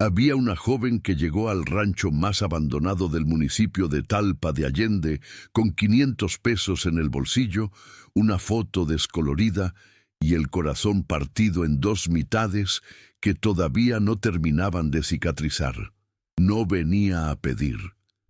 Había una joven que llegó al rancho más abandonado del municipio de Talpa de Allende con 500 pesos en el bolsillo, una foto descolorida y el corazón partido en dos mitades que todavía no terminaban de cicatrizar. No venía a pedir,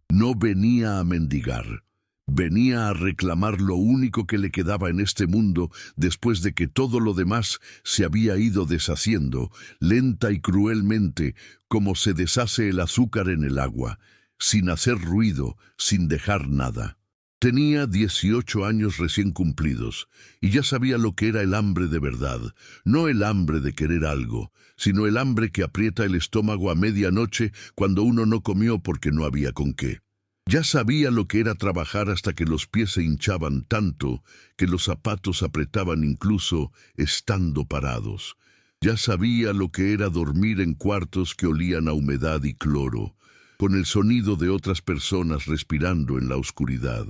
no venía a mendigar. Venía a reclamar lo único que le quedaba en este mundo después de que todo lo demás se había ido deshaciendo, lenta y cruelmente, como se deshace el azúcar en el agua, sin hacer ruido, sin dejar nada. Tenía 18 años recién cumplidos, y ya sabía lo que era el hambre de verdad, no el hambre de querer algo, sino el hambre que aprieta el estómago a medianoche cuando uno no comió porque no había con qué. Ya sabía lo que era trabajar hasta que los pies se hinchaban tanto que los zapatos apretaban incluso estando parados. Ya sabía lo que era dormir en cuartos que olían a humedad y cloro, con el sonido de otras personas respirando en la oscuridad.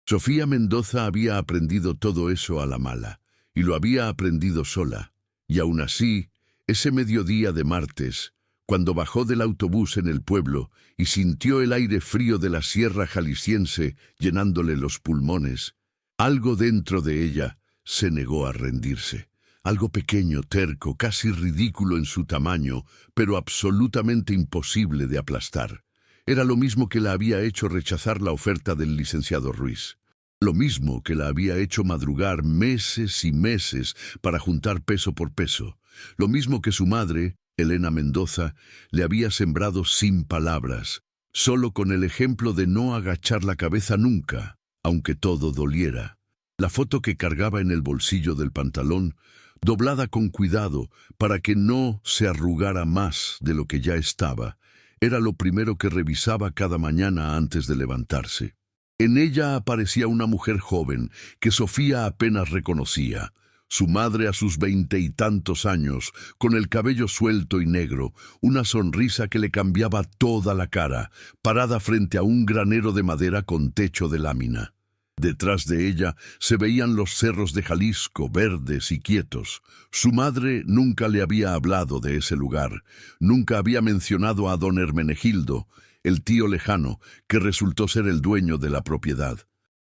Sofía Mendoza había aprendido todo eso a la mala, y lo había aprendido sola. Y aún así, ese mediodía de martes, cuando bajó del autobús en el pueblo y sintió el aire frío de la sierra jalisciense llenándole los pulmones, algo dentro de ella se negó a rendirse. Algo pequeño, terco, casi ridículo en su tamaño, pero absolutamente imposible de aplastar. Era lo mismo que la había hecho rechazar la oferta del licenciado Ruiz. Lo mismo que la había hecho madrugar meses y meses para juntar peso por peso. Lo mismo que su madre, Elena Mendoza, le había sembrado sin palabras, solo con el ejemplo de no agachar la cabeza nunca, aunque todo doliera. La foto que cargaba en el bolsillo del pantalón, doblada con cuidado para que no se arrugara más de lo que ya estaba, era lo primero que revisaba cada mañana antes de levantarse. En ella aparecía una mujer joven que Sofía apenas reconocía. Su madre a sus 20 y tantos años, con el cabello suelto y negro, una sonrisa que le cambiaba toda la cara, parada frente a un granero de madera con techo de lámina. Detrás de ella se veían los cerros de Jalisco, verdes y quietos. Su madre nunca le había hablado de ese lugar, nunca había mencionado a don Hermenegildo, el tío lejano, que resultó ser el dueño de la propiedad.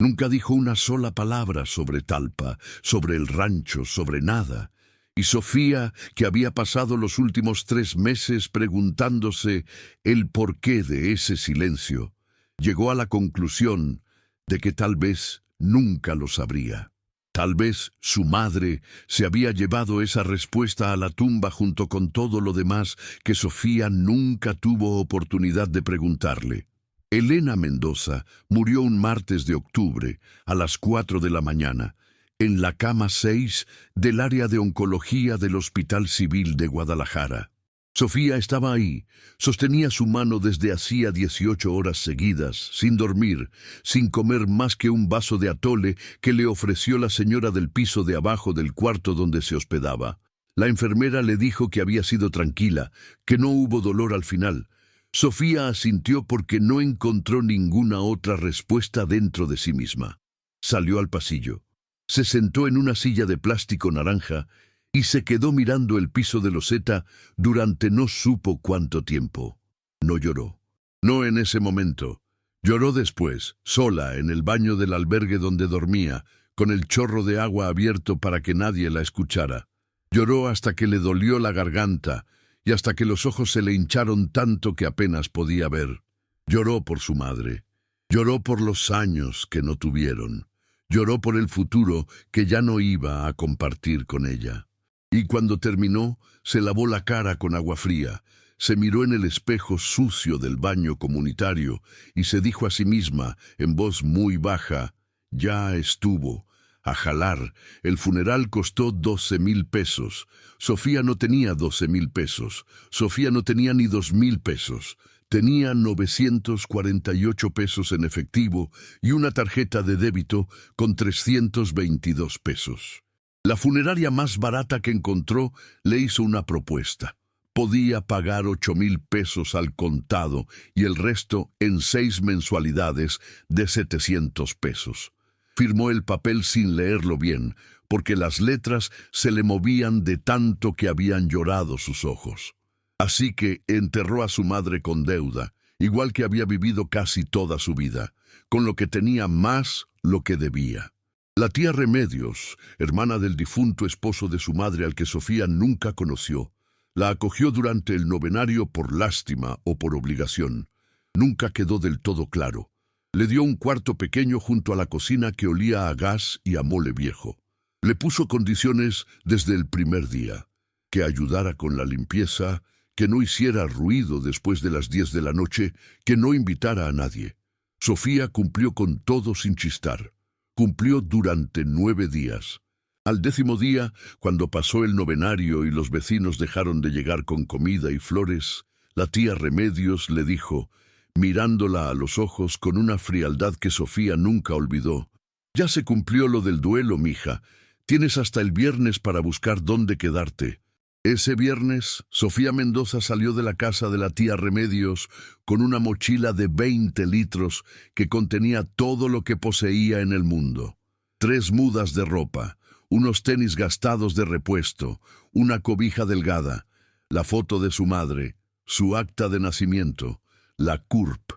Nunca dijo una sola palabra sobre Talpa, sobre el rancho, sobre nada. Y Sofía, que había pasado los últimos 3 meses preguntándose el porqué de ese silencio, llegó a la conclusión de que tal vez nunca lo sabría. Tal vez su madre se había llevado esa respuesta a la tumba junto con todo lo demás que Sofía nunca tuvo oportunidad de preguntarle. Elena Mendoza murió un martes de octubre, a las 4 de la mañana, en la cama 6 del área de oncología del Hospital Civil de Guadalajara. Sofía estaba ahí, sostenía su mano desde hacía 18 horas seguidas, sin dormir, sin comer más que un vaso de atole que le ofreció la señora del piso de abajo del cuarto donde se hospedaba. La enfermera le dijo que había sido tranquila, que no hubo dolor al final. Sofía asintió porque no encontró ninguna otra respuesta dentro de sí misma. Salió al pasillo. Se sentó en una silla de plástico naranja y se quedó mirando el piso de loseta durante no supo cuánto tiempo. No lloró. No en ese momento. Lloró después, sola, en el baño del albergue donde dormía, con el chorro de agua abierto para que nadie la escuchara. Lloró hasta que le dolió la garganta y hasta que los ojos se le hincharon tanto que apenas podía ver. Lloró por su madre. Lloró por los años que no tuvieron. Lloró por el futuro que ya no iba a compartir con ella. Y cuando terminó, se lavó la cara con agua fría, se miró en el espejo sucio del baño comunitario y se dijo a sí misma, en voz muy baja, «Ya estuvo. A jalar. El funeral costó 12,000 pesos. Sofía no tenía 12,000 pesos. Sofía no tenía ni 2,000 pesos. Tenía 948 pesos en efectivo y una tarjeta de débito con 322 pesos. La funeraria más barata que encontró le hizo una propuesta. Podía pagar 8,000 pesos al contado y el resto en 6 mensualidades de 700 pesos. Firmó el papel sin leerlo bien, porque las letras se le movían de tanto que habían llorado sus ojos. Así que enterró a su madre con deuda, igual que había vivido casi toda su vida, con lo que tenía más lo que debía. La tía Remedios, hermana del difunto esposo de su madre al que Sofía nunca conoció, la acogió durante el novenario por lástima o por obligación. Nunca quedó del todo claro. Le dio un cuarto pequeño junto a la cocina que olía a gas y a mole viejo. Le puso condiciones desde el primer día: que ayudara con la limpieza, que no hiciera ruido después de las 10 de la noche, que no invitara a nadie. Sofía cumplió con todo sin chistar. Cumplió durante 9 días. Al 10º día, cuando pasó el novenario y los vecinos dejaron de llegar con comida y flores, la tía Remedios le dijo, mirándola a los ojos con una frialdad que Sofía nunca olvidó: «Ya se cumplió lo del duelo, mija. Tienes hasta el viernes para buscar dónde quedarte». Ese viernes, Sofía Mendoza salió de la casa de la tía Remedios con una mochila de 20 litros que contenía todo lo que poseía en el mundo. 3 mudas de ropa, unos tenis gastados de repuesto, una cobija delgada, la foto de su madre, su acta de nacimiento, la CURP,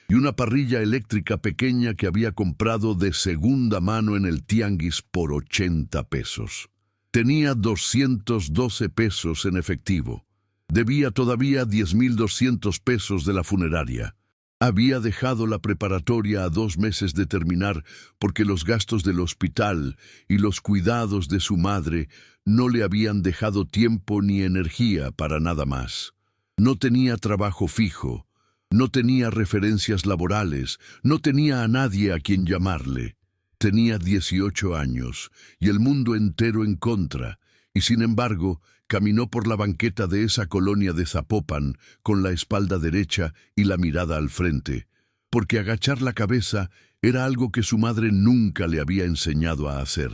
y una parrilla eléctrica pequeña que había comprado de segunda mano en el tianguis por 80 pesos. Tenía 212 pesos en efectivo. Debía todavía 10.200 pesos de la funeraria. Había dejado la preparatoria a 2 meses de terminar porque los gastos del hospital y los cuidados de su madre no le habían dejado tiempo ni energía para nada más. No tenía trabajo fijo, no tenía referencias laborales, no tenía a nadie a quien llamarle. Tenía 18 años y el mundo entero en contra, y sin embargo caminó por la banqueta de esa colonia de Zapopan con la espalda derecha y la mirada al frente, porque agachar la cabeza era algo que su madre nunca le había enseñado a hacer.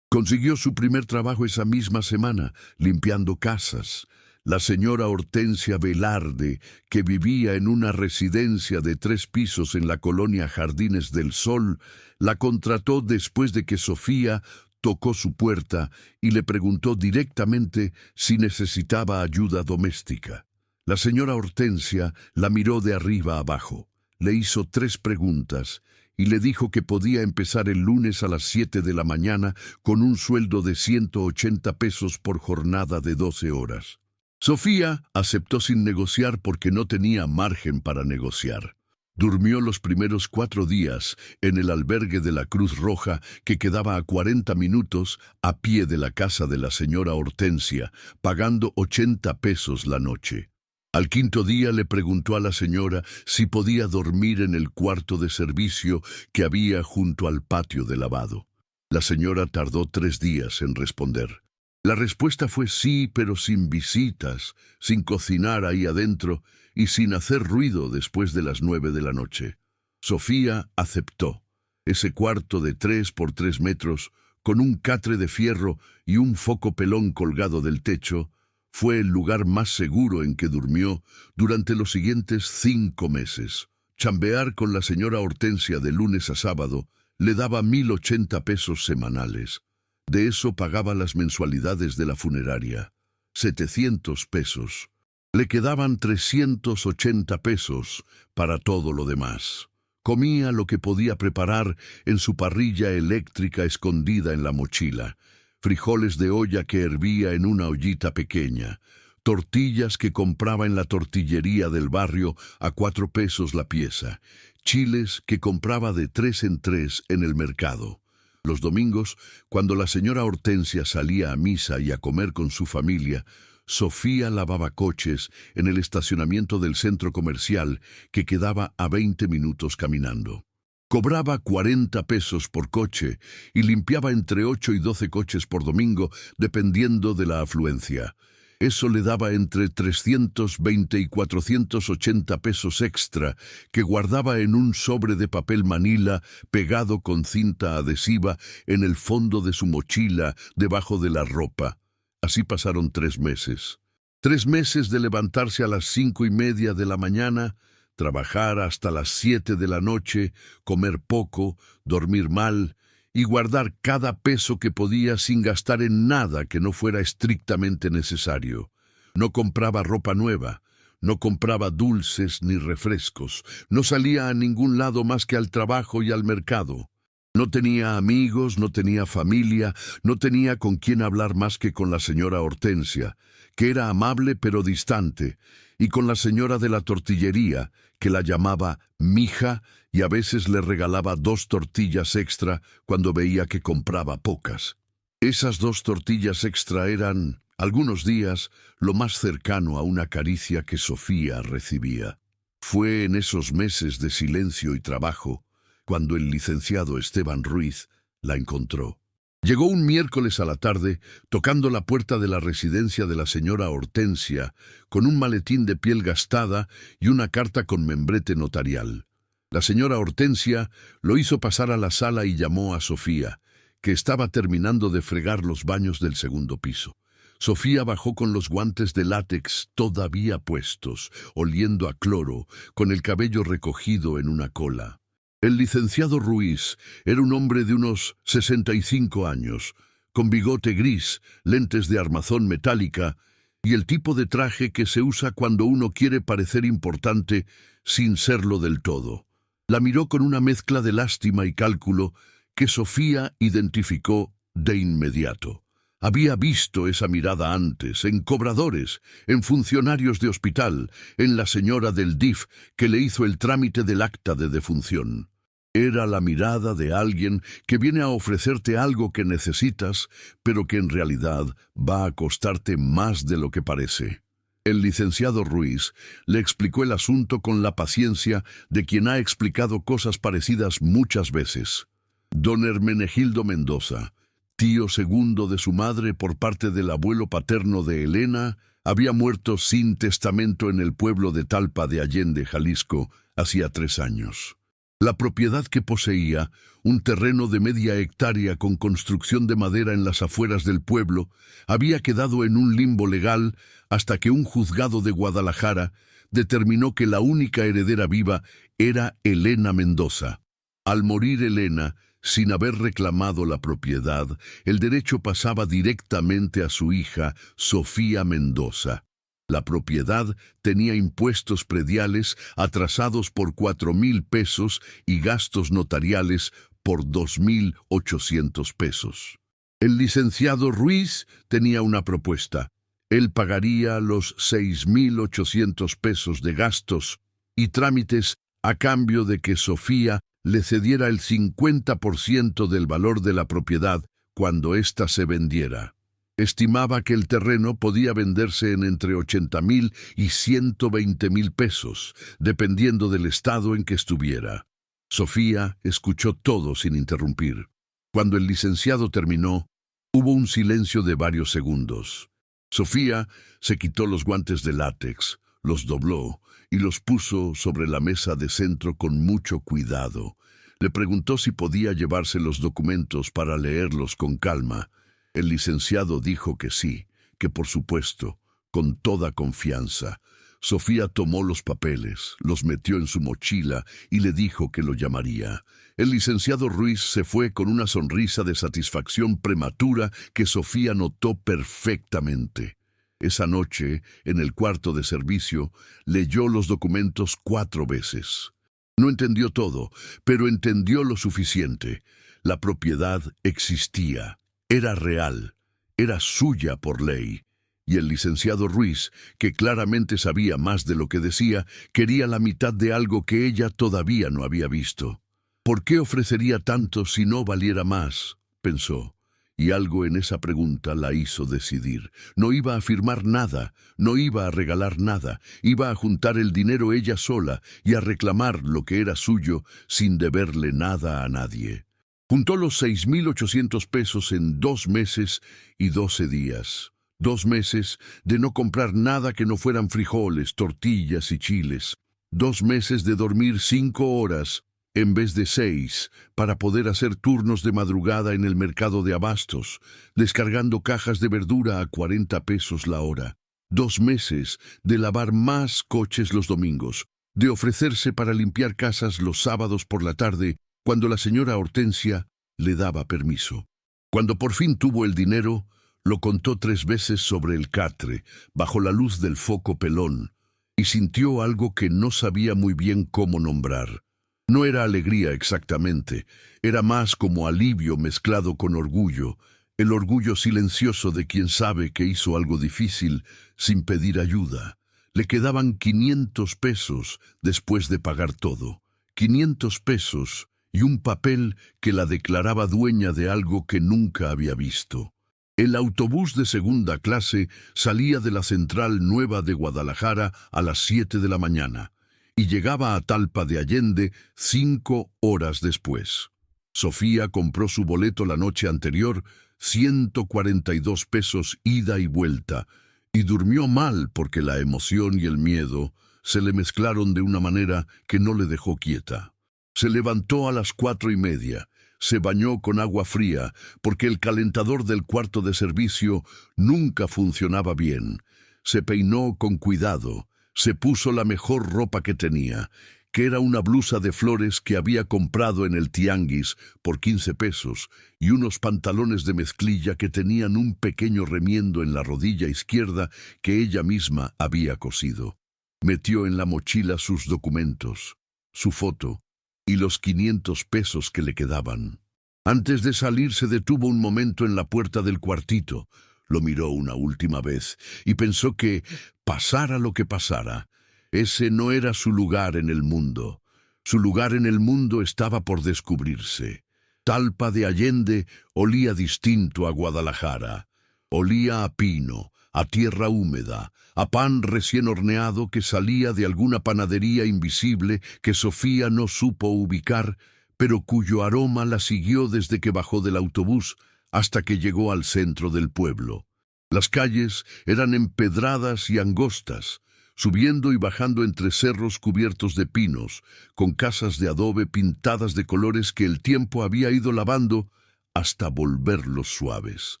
Consiguió su primer trabajo esa misma semana, limpiando casas. La señora Hortensia Velarde, que vivía en una residencia de 3 pisos en la colonia Jardines del Sol, la contrató después de que Sofía tocó su puerta y le preguntó directamente si necesitaba ayuda doméstica. La señora Hortensia la miró de arriba abajo, le hizo 3 preguntas y le dijo que podía empezar el lunes a las 7 de la mañana con un sueldo de 180 pesos por jornada de 12 horas. Sofía aceptó sin negociar porque no tenía margen para negociar. Durmió los primeros 4 días en el albergue de la Cruz Roja, que quedaba a 40 minutos a pie de la casa de la señora Hortensia, pagando 80 pesos la noche. Al 5.º día le preguntó a la señora si podía dormir en el cuarto de servicio que había junto al patio de lavado. La señora tardó 3 días en responder. La respuesta fue sí, pero sin visitas, sin cocinar ahí adentro y sin hacer ruido después de las 9 de la noche. Sofía aceptó. Ese cuarto de 3 por 3 metros, con un catre de fierro y un foco pelón colgado del techo, fue el lugar más seguro en que durmió durante los siguientes 5 meses. Chambear con la señora Hortensia de lunes a sábado le daba 1.080 pesos semanales. De eso pagaba las mensualidades de la funeraria, 700 pesos. Le quedaban 380 pesos para todo lo demás. Comía lo que podía preparar en su parrilla eléctrica escondida en la mochila, frijoles de olla que hervía en una ollita pequeña, tortillas que compraba en la tortillería del barrio a 4 pesos la pieza, chiles que compraba de 3 en 3 en el mercado. Los domingos, cuando la señora Hortensia salía a misa y a comer con su familia, Sofía lavaba coches en el estacionamiento del centro comercial que quedaba a 20 minutos caminando. Cobraba 40 pesos por coche y limpiaba entre 8 y 12 coches por domingo, dependiendo de la afluencia. Eso le daba entre 320 y 480 pesos extra que guardaba en un sobre de papel manila pegado con cinta adhesiva en el fondo de su mochila debajo de la ropa. Así pasaron 3 meses. 3 meses de levantarse a las 5:30 de la mañana, trabajar hasta las 7 de la noche, comer poco, dormir mal y guardar cada peso que podía sin gastar en nada que no fuera estrictamente necesario. No compraba ropa nueva, no compraba dulces ni refrescos, no salía a ningún lado más que al trabajo y al mercado. No tenía amigos, no tenía familia, no tenía con quién hablar más que con la señora Hortensia, que era amable pero distante, y con la señora de la tortillería, que la llamaba mija y a veces le regalaba 2 tortillas extra cuando veía que compraba pocas. Esas 2 tortillas extra eran, algunos días, lo más cercano a una caricia que Sofía recibía. Fue en esos meses de silencio y trabajo cuando el licenciado Esteban Ruiz la encontró. Llegó un miércoles a la tarde, tocando la puerta de la residencia de la señora Hortensia, con un maletín de piel gastada y una carta con membrete notarial. La señora Hortensia lo hizo pasar a la sala y llamó a Sofía, que estaba terminando de fregar los baños del segundo piso. Sofía bajó con los guantes de látex todavía puestos, oliendo a cloro, con el cabello recogido en una cola. El licenciado Ruiz era un hombre de unos 65 años, con bigote gris, lentes de armazón metálica y el tipo de traje que se usa cuando uno quiere parecer importante sin serlo del todo. La miró con una mezcla de lástima y cálculo que Sofía identificó de inmediato. Había visto esa mirada antes, en cobradores, en funcionarios de hospital, en la señora del DIF que le hizo el trámite del acta de defunción. Era la mirada de alguien que viene a ofrecerte algo que necesitas, pero que en realidad va a costarte más de lo que parece. El licenciado Ruiz le explicó el asunto con la paciencia de quien ha explicado cosas parecidas muchas veces. Don Hermenegildo Mendoza, tío segundo de su madre por parte del abuelo paterno de Elena, había muerto sin testamento en el pueblo de Talpa de Allende, Jalisco, hacía 3 años. La propiedad que poseía, un terreno de media hectárea con construcción de madera en las afueras del pueblo, había quedado en un limbo legal hasta que un juzgado de Guadalajara determinó que la única heredera viva era Elena Mendoza. Al morir Elena, sin haber reclamado la propiedad, el derecho pasaba directamente a su hija, Sofía Mendoza. La propiedad tenía impuestos prediales atrasados por 4,000 pesos y gastos notariales por 2,800 pesos. El licenciado Ruiz tenía una propuesta. Él pagaría los 6,800 pesos de gastos y trámites a cambio de que Sofía le cediera el 50% del valor de la propiedad cuando ésta se vendiera. Estimaba que el terreno podía venderse en entre 80,000 y 120,000 pesos, dependiendo del estado en que estuviera. Sofía escuchó todo sin interrumpir. Cuando el licenciado terminó, hubo un silencio de varios segundos. Sofía se quitó los guantes de látex, los dobló y los puso sobre la mesa de centro con mucho cuidado. Le preguntó si podía llevarse los documentos para leerlos con calma. El licenciado dijo que sí, que por supuesto, con toda confianza. Sofía tomó los papeles, los metió en su mochila y le dijo que lo llamaría. El licenciado Ruiz se fue con una sonrisa de satisfacción prematura que Sofía notó perfectamente. Esa noche, en el cuarto de servicio, leyó los documentos 4 veces. No entendió todo, pero entendió lo suficiente. La propiedad existía. Era real, era suya por ley, y el licenciado Ruiz, que claramente sabía más de lo que decía, quería la mitad de algo que ella todavía no había visto. ¿Por qué ofrecería tanto si no valiera más?, pensó, y algo en esa pregunta la hizo decidir. No iba a firmar nada, no iba a regalar nada, iba a juntar el dinero ella sola y a reclamar lo que era suyo sin deberle nada a nadie. Juntó los 6,800 pesos en 2 meses y 12 días. 2 meses de no comprar nada que no fueran frijoles, tortillas y chiles. 2 meses de dormir 5 horas en vez de 6 para poder hacer turnos de madrugada en el mercado de abastos, descargando cajas de verdura a 40 pesos la hora. 2 meses de lavar más coches los domingos, de ofrecerse para limpiar casas los sábados por la tarde, cuando la señora Hortensia le daba permiso. Cuando por fin tuvo el dinero, Lo contó 3 veces sobre el catre, bajo la luz del foco pelón, y sintió algo que no sabía muy bien cómo nombrar. No era alegría exactamente, era más como alivio mezclado con orgullo, el orgullo silencioso de quien sabe que hizo algo difícil sin pedir ayuda. Le quedaban 500 pesos después de pagar todo. 500 pesos y un papel que la declaraba dueña de algo que nunca había visto. El autobús de segunda clase salía de la Central Nueva de Guadalajara a las 7 de la mañana y llegaba a Talpa de Allende 5 horas después. Sofía compró su boleto la noche anterior, 142 pesos ida y vuelta, y durmió mal porque la emoción y el miedo se le mezclaron de una manera que no le dejó quieta. Se levantó a las 4:30, se bañó con agua fría porque el calentador del cuarto de servicio nunca funcionaba bien. Se peinó con cuidado, se puso la mejor ropa que tenía, que era una blusa de flores que había comprado en el tianguis por 15 pesos y unos pantalones de mezclilla que tenían un pequeño remiendo en la rodilla izquierda que ella misma había cosido. Metió en la mochila sus documentos, su foto y los 500 pesos que le quedaban. Antes de salir se detuvo un momento en la puerta del cuartito, lo miró una última vez y pensó que, pasara lo que pasara, ese no era su lugar en el mundo. Su lugar en el mundo estaba por descubrirse. Talpa de Allende olía distinto a Guadalajara. Olía a pino, a tierra húmeda, a pan recién horneado que salía de alguna panadería invisible que Sofía no supo ubicar, pero cuyo aroma la siguió desde que bajó del autobús hasta que llegó al centro del pueblo. Las calles eran empedradas y angostas, subiendo y bajando entre cerros cubiertos de pinos, con casas de adobe pintadas de colores que el tiempo había ido lavando hasta volverlos suaves.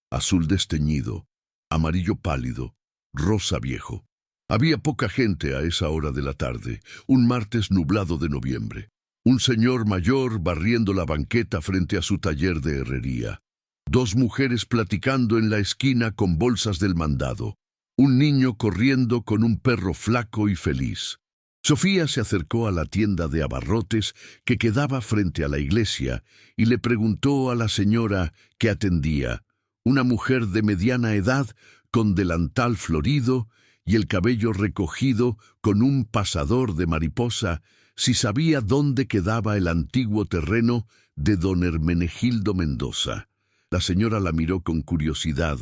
Azul desteñido, amarillo pálido, rosa viejo. Había poca gente a esa hora de la tarde, un martes nublado de noviembre. Un señor mayor barriendo la banqueta frente a su taller de herrería. 2 mujeres platicando en la esquina con bolsas del mandado. Un niño corriendo con un perro flaco y feliz. Sofía se acercó a la tienda de abarrotes que quedaba frente a la iglesia y le preguntó a la señora que atendía, una mujer de mediana edad con delantal florido y el cabello recogido con un pasador de mariposa, si sabía dónde quedaba el antiguo terreno de don Hermenegildo Mendoza. La señora la miró con curiosidad,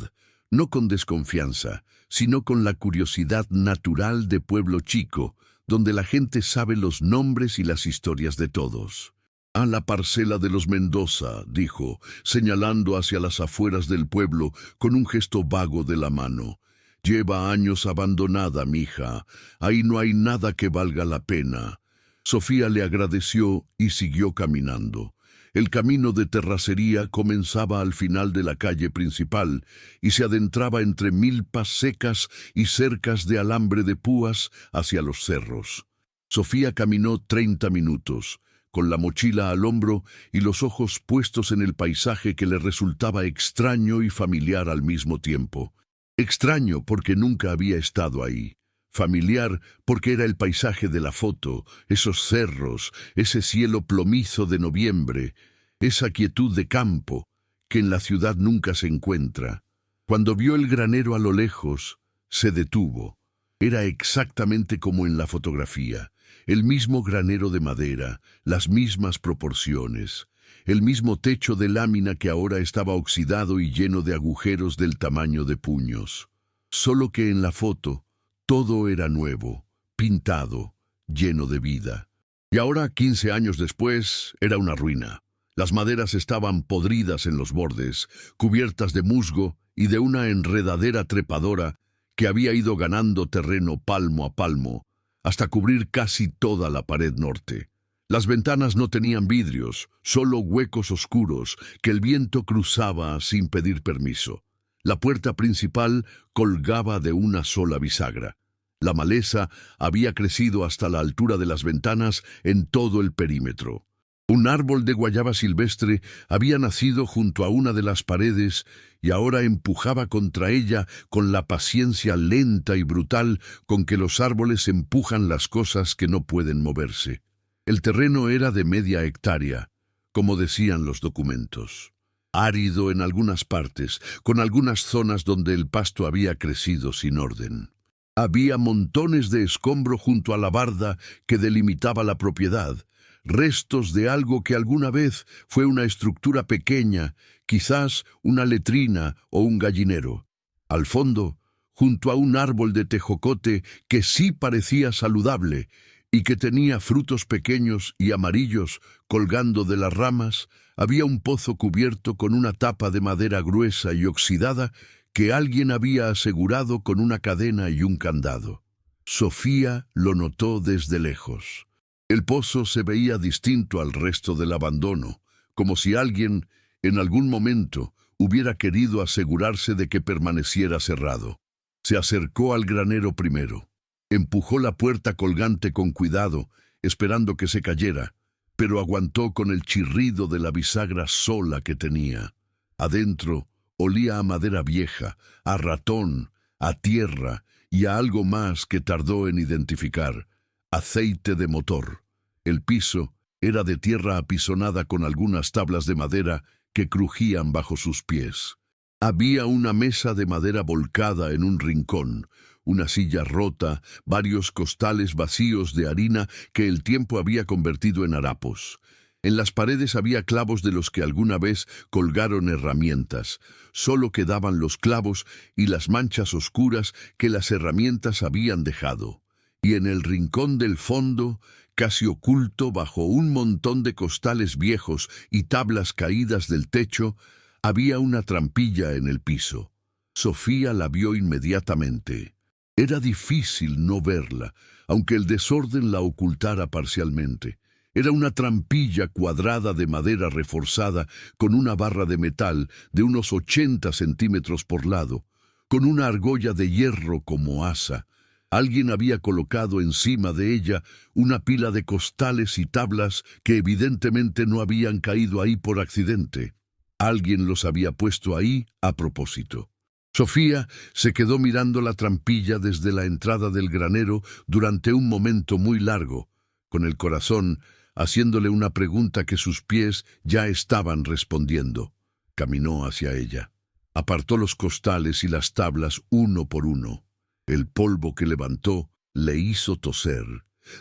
no con desconfianza, sino con la curiosidad natural de pueblo chico, donde la gente sabe los nombres y las historias de todos. «A la parcela de los Mendoza», dijo, señalando hacia las afueras del pueblo con un gesto vago de la mano. «Lleva años abandonada, mija. Ahí no hay nada que valga la pena». Sofía le agradeció y siguió caminando. El camino de terracería comenzaba al final de la calle principal y se adentraba entre milpas secas y cercas de alambre de púas hacia los cerros. Sofía caminó 30 minutos, con la mochila al hombro y los ojos puestos en el paisaje que le resultaba extraño y familiar al mismo tiempo. Extraño porque nunca había estado ahí. Familiar porque era el paisaje de la foto, esos cerros, ese cielo plomizo de noviembre, esa quietud de campo que en la ciudad nunca se encuentra. Cuando vio el granero a lo lejos, se detuvo. Era exactamente como en la fotografía, el mismo granero de madera, las mismas proporciones, el mismo techo de lámina que ahora estaba oxidado y lleno de agujeros del tamaño de puños. Solo que en la foto, todo era nuevo, pintado, lleno de vida. Y ahora, 15 años después, era una ruina. Las maderas estaban podridas en los bordes, cubiertas de musgo y de una enredadera trepadora que había ido ganando terreno palmo a palmo, hasta cubrir casi toda la pared norte. Las ventanas no tenían vidrios, solo huecos oscuros que el viento cruzaba sin pedir permiso. La puerta principal colgaba de una sola bisagra. La maleza había crecido hasta la altura de las ventanas en todo el perímetro. Un árbol de guayaba silvestre había nacido junto a una de las paredes y ahora empujaba contra ella con la paciencia lenta y brutal con que los árboles empujan las cosas que no pueden moverse. El terreno era de media hectárea, como decían los documentos. Árido en algunas partes, con algunas zonas donde el pasto había crecido sin orden. Había montones de escombro junto a la barda que delimitaba la propiedad, restos de algo que alguna vez fue una estructura pequeña, quizás una letrina o un gallinero. Al fondo, junto a un árbol de tejocote que sí parecía saludable y que tenía frutos pequeños y amarillos colgando de las ramas, había un pozo cubierto con una tapa de madera gruesa y oxidada que alguien había asegurado con una cadena y un candado. Sofía lo notó desde lejos. El pozo se veía distinto al resto del abandono, como si alguien, en algún momento, hubiera querido asegurarse de que permaneciera cerrado. Se acercó al granero primero. Empujó la puerta colgante con cuidado, esperando que se cayera, pero aguantó con el chirrido de la bisagra sola que tenía. Adentro olía a madera vieja, a ratón, a tierra y a algo más que tardó en identificar: aceite de motor. El piso era de tierra apisonada con algunas tablas de madera que crujían bajo sus pies. Había una mesa de madera volcada en un rincón, una silla rota, varios costales vacíos de harina que el tiempo había convertido en harapos. En las paredes había clavos de los que alguna vez colgaron herramientas. Solo quedaban los clavos y las manchas oscuras que las herramientas habían dejado. Y en el rincón del fondo, casi oculto bajo un montón de costales viejos y tablas caídas del techo, había una trampilla en el piso. Sofía la vio inmediatamente. Era difícil no verla, aunque el desorden la ocultara parcialmente. Era una trampilla cuadrada de madera reforzada con una barra de metal de unos 80 centímetros por lado, con una argolla de hierro como asa. Alguien había colocado encima de ella una pila de costales y tablas que evidentemente no habían caído ahí por accidente. Alguien los había puesto ahí a propósito. Sofía se quedó mirando la trampilla desde la entrada del granero durante un momento muy largo, con el corazón haciéndole una pregunta que sus pies ya estaban respondiendo. Caminó hacia ella. Apartó los costales y las tablas uno por uno. El polvo que levantó le hizo toser.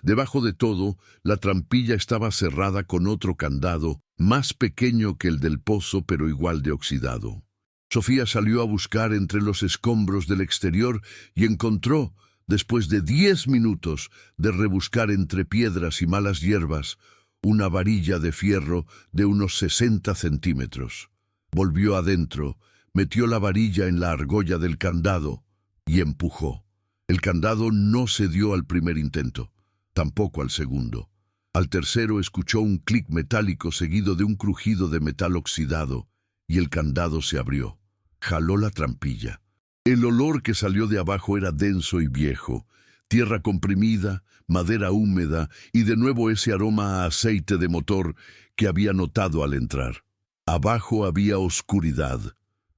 Debajo de todo, la trampilla estaba cerrada con otro candado, más pequeño que el del pozo, pero igual de oxidado. Sofía salió a buscar entre los escombros del exterior y encontró, después de 10 minutos de rebuscar entre piedras y malas hierbas, una varilla de fierro de unos 60 centímetros. Volvió adentro, metió la varilla en la argolla del candado y empujó. El candado no cedió al primer intento, tampoco al segundo. Al tercero escuchó un clic metálico seguido de un crujido de metal oxidado y el candado se abrió. Jaló la trampilla. El olor que salió de abajo era denso y viejo, tierra comprimida, madera húmeda y de nuevo ese aroma a aceite de motor que había notado al entrar. Abajo había oscuridad.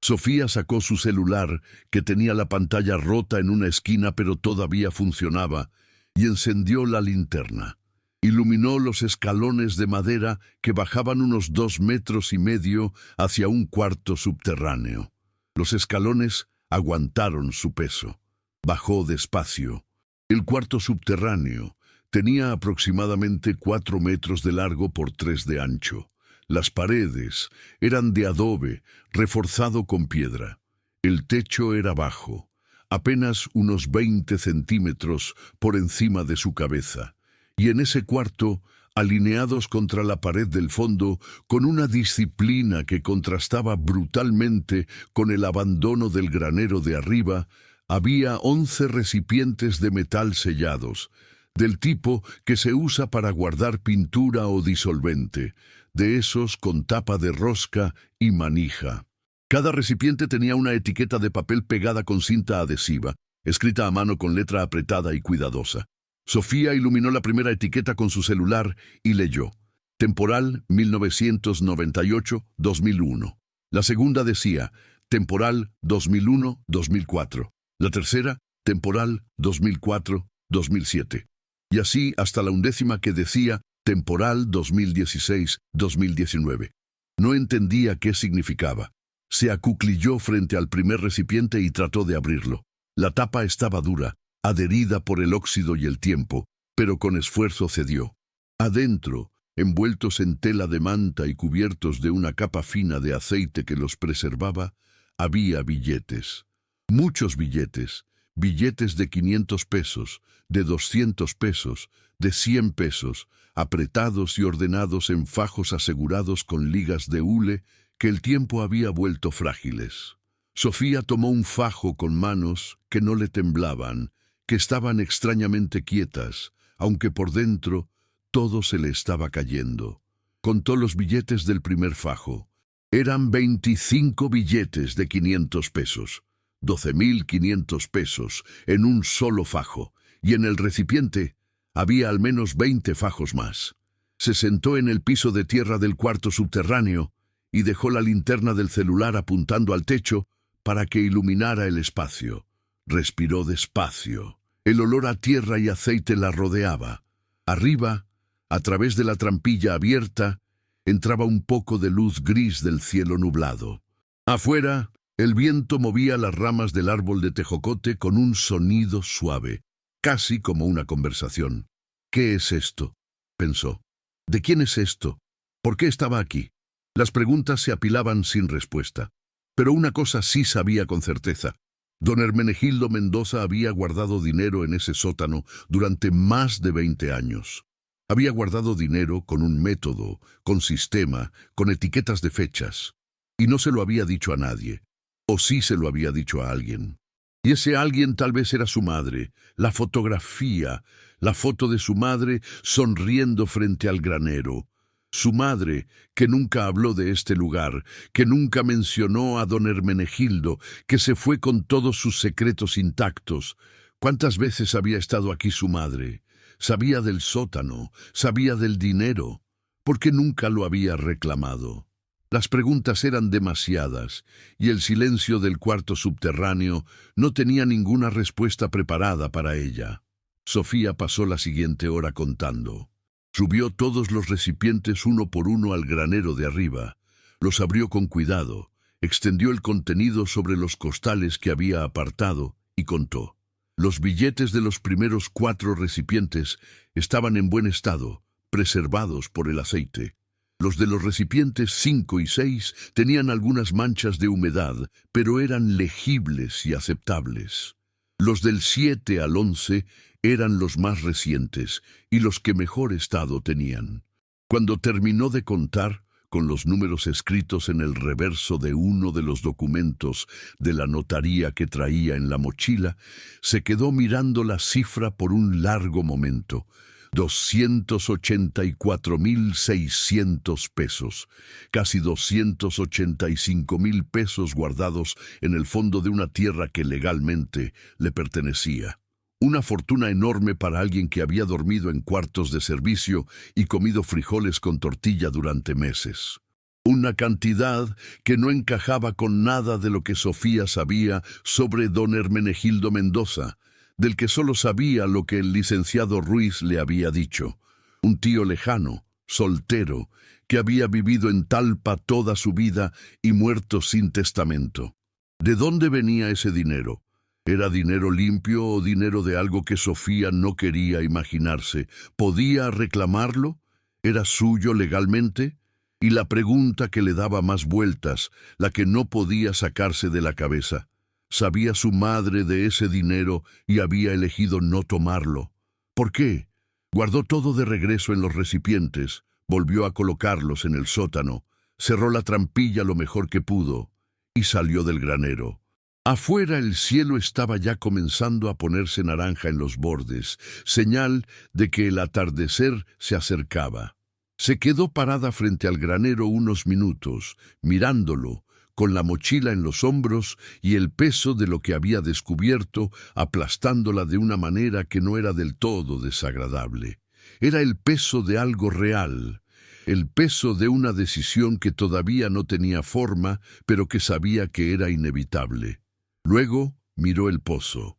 Sofía sacó su celular, que tenía la pantalla rota en una esquina pero todavía funcionaba, y encendió la linterna. Iluminó los escalones de madera que bajaban unos 2,5 metros hacia un cuarto subterráneo. Los escalones aguantaron su peso. Bajó despacio. El cuarto subterráneo tenía aproximadamente 4 metros de largo por 3 de ancho. Las paredes eran de adobe, reforzado con piedra. El techo era bajo, apenas unos 20 centímetros por encima de su cabeza. Y en ese cuarto, alineados contra la pared del fondo, con una disciplina que contrastaba brutalmente con el abandono del granero de arriba, había 11 recipientes de metal sellados, del tipo que se usa para guardar pintura o disolvente, de esos con tapa de rosca y manija. Cada recipiente tenía una etiqueta de papel pegada con cinta adhesiva, escrita a mano con letra apretada y cuidadosa. Sofía iluminó la primera etiqueta con su celular y leyó: temporal 1998-2001. La segunda decía, temporal 2001-2004. La tercera, temporal 2004-2007. Y así hasta la 11ª que decía, temporal 2016-2019. No entendía qué significaba. Se acuclilló frente al primer recipiente y trató de abrirlo. La tapa estaba dura, adherida por el óxido y el tiempo, pero con esfuerzo cedió. Adentro, envueltos en tela de manta y cubiertos de una capa fina de aceite que los preservaba, había billetes. Muchos billetes. Billetes de 500 pesos, de 200 pesos, de 100 pesos, apretados y ordenados en fajos asegurados con ligas de hule que el tiempo había vuelto frágiles. Sofía tomó un fajo con manos que no le temblaban, que estaban extrañamente quietas, aunque por dentro todo se le estaba cayendo. Contó los billetes del primer fajo. Eran 25 billetes de 500 pesos. 12.500 pesos en un solo fajo, y en el recipiente había al menos 20 fajos más. Se sentó en el piso de tierra del cuarto subterráneo y dejó la linterna del celular apuntando al techo para que iluminara el espacio. Respiró despacio. El olor a tierra y aceite la rodeaba. Arriba, a través de la trampilla abierta, entraba un poco de luz gris del cielo nublado. Afuera, el viento movía las ramas del árbol de tejocote con un sonido suave, casi como una conversación. ¿Qué es esto?, pensó. ¿De quién es esto? ¿Por qué estaba aquí? Las preguntas se apilaban sin respuesta. Pero una cosa sí sabía con certeza. Don Hermenegildo Mendoza había guardado dinero en ese sótano durante más de 20 años. Había guardado dinero con un método, con sistema, con etiquetas de fechas. Y no se lo había dicho a nadie. O sí se lo había dicho a alguien. Y ese alguien tal vez era su madre. La fotografía, la foto de su madre sonriendo frente al granero. Su madre, que nunca habló de este lugar, que nunca mencionó a don Hermenegildo, que se fue con todos sus secretos intactos. ¿Cuántas veces había estado aquí su madre? Sabía del sótano, sabía del dinero. ¿Por qué nunca lo había reclamado? Las preguntas eran demasiadas, y el silencio del cuarto subterráneo no tenía ninguna respuesta preparada para ella. Sofía pasó la siguiente hora contando. Subió todos los recipientes uno por uno al granero de arriba, los abrió con cuidado, extendió el contenido sobre los costales que había apartado y contó. Los billetes de los primeros 4 recipientes estaban en buen estado, preservados por el aceite. Los de los recipientes 5 y 6 tenían algunas manchas de humedad, pero eran legibles y aceptables. Los del 7 al 11 eran los más recientes y los que mejor estado tenían. Cuando terminó de contar, con los números escritos en el reverso de uno de los documentos de la notaría que traía en la mochila, se quedó mirando la cifra por un largo momento. 284.600 pesos, casi 285.000 pesos guardados en el fondo de una tierra que legalmente le pertenecía. Una fortuna enorme para alguien que había dormido en cuartos de servicio y comido frijoles con tortilla durante meses. Una cantidad que no encajaba con nada de lo que Sofía sabía sobre don Hermenegildo Mendoza, del que solo sabía lo que el licenciado Ruiz le había dicho. Un tío lejano, soltero, que había vivido en Talpa toda su vida y muerto sin testamento. ¿De dónde venía ese dinero? ¿Era dinero limpio o dinero de algo que Sofía no quería imaginarse? ¿Podía reclamarlo? ¿Era suyo legalmente? Y la pregunta que le daba más vueltas, la que no podía sacarse de la cabeza. ¿Sabía su madre de ese dinero y había elegido no tomarlo? ¿Por qué? Guardó todo de regreso en los recipientes, volvió a colocarlos en el sótano, cerró la trampilla lo mejor que pudo y salió del granero. Afuera el cielo estaba ya comenzando a ponerse naranja en los bordes, señal de que el atardecer se acercaba. Se quedó parada frente al granero unos minutos, mirándolo, con la mochila en los hombros y el peso de lo que había descubierto aplastándola de una manera que no era del todo desagradable. Era el peso de algo real, el peso de una decisión que todavía no tenía forma, pero que sabía que era inevitable. Luego miró el pozo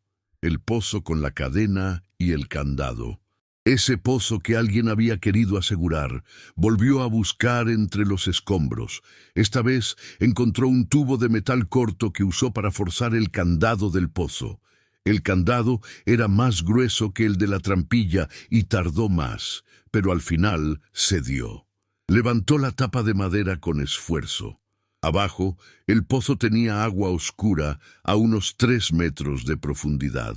con la cadena y el candado. Ese pozo que alguien había querido asegurar. Volvió a buscar entre los escombros. Esta vez encontró un tubo de metal corto que usó para forzar el candado del pozo. El candado era más grueso que el de la trampilla y tardó más, pero al final cedió. Levantó la tapa de madera con esfuerzo. Abajo, el pozo tenía agua oscura a unos 3 metros de profundidad.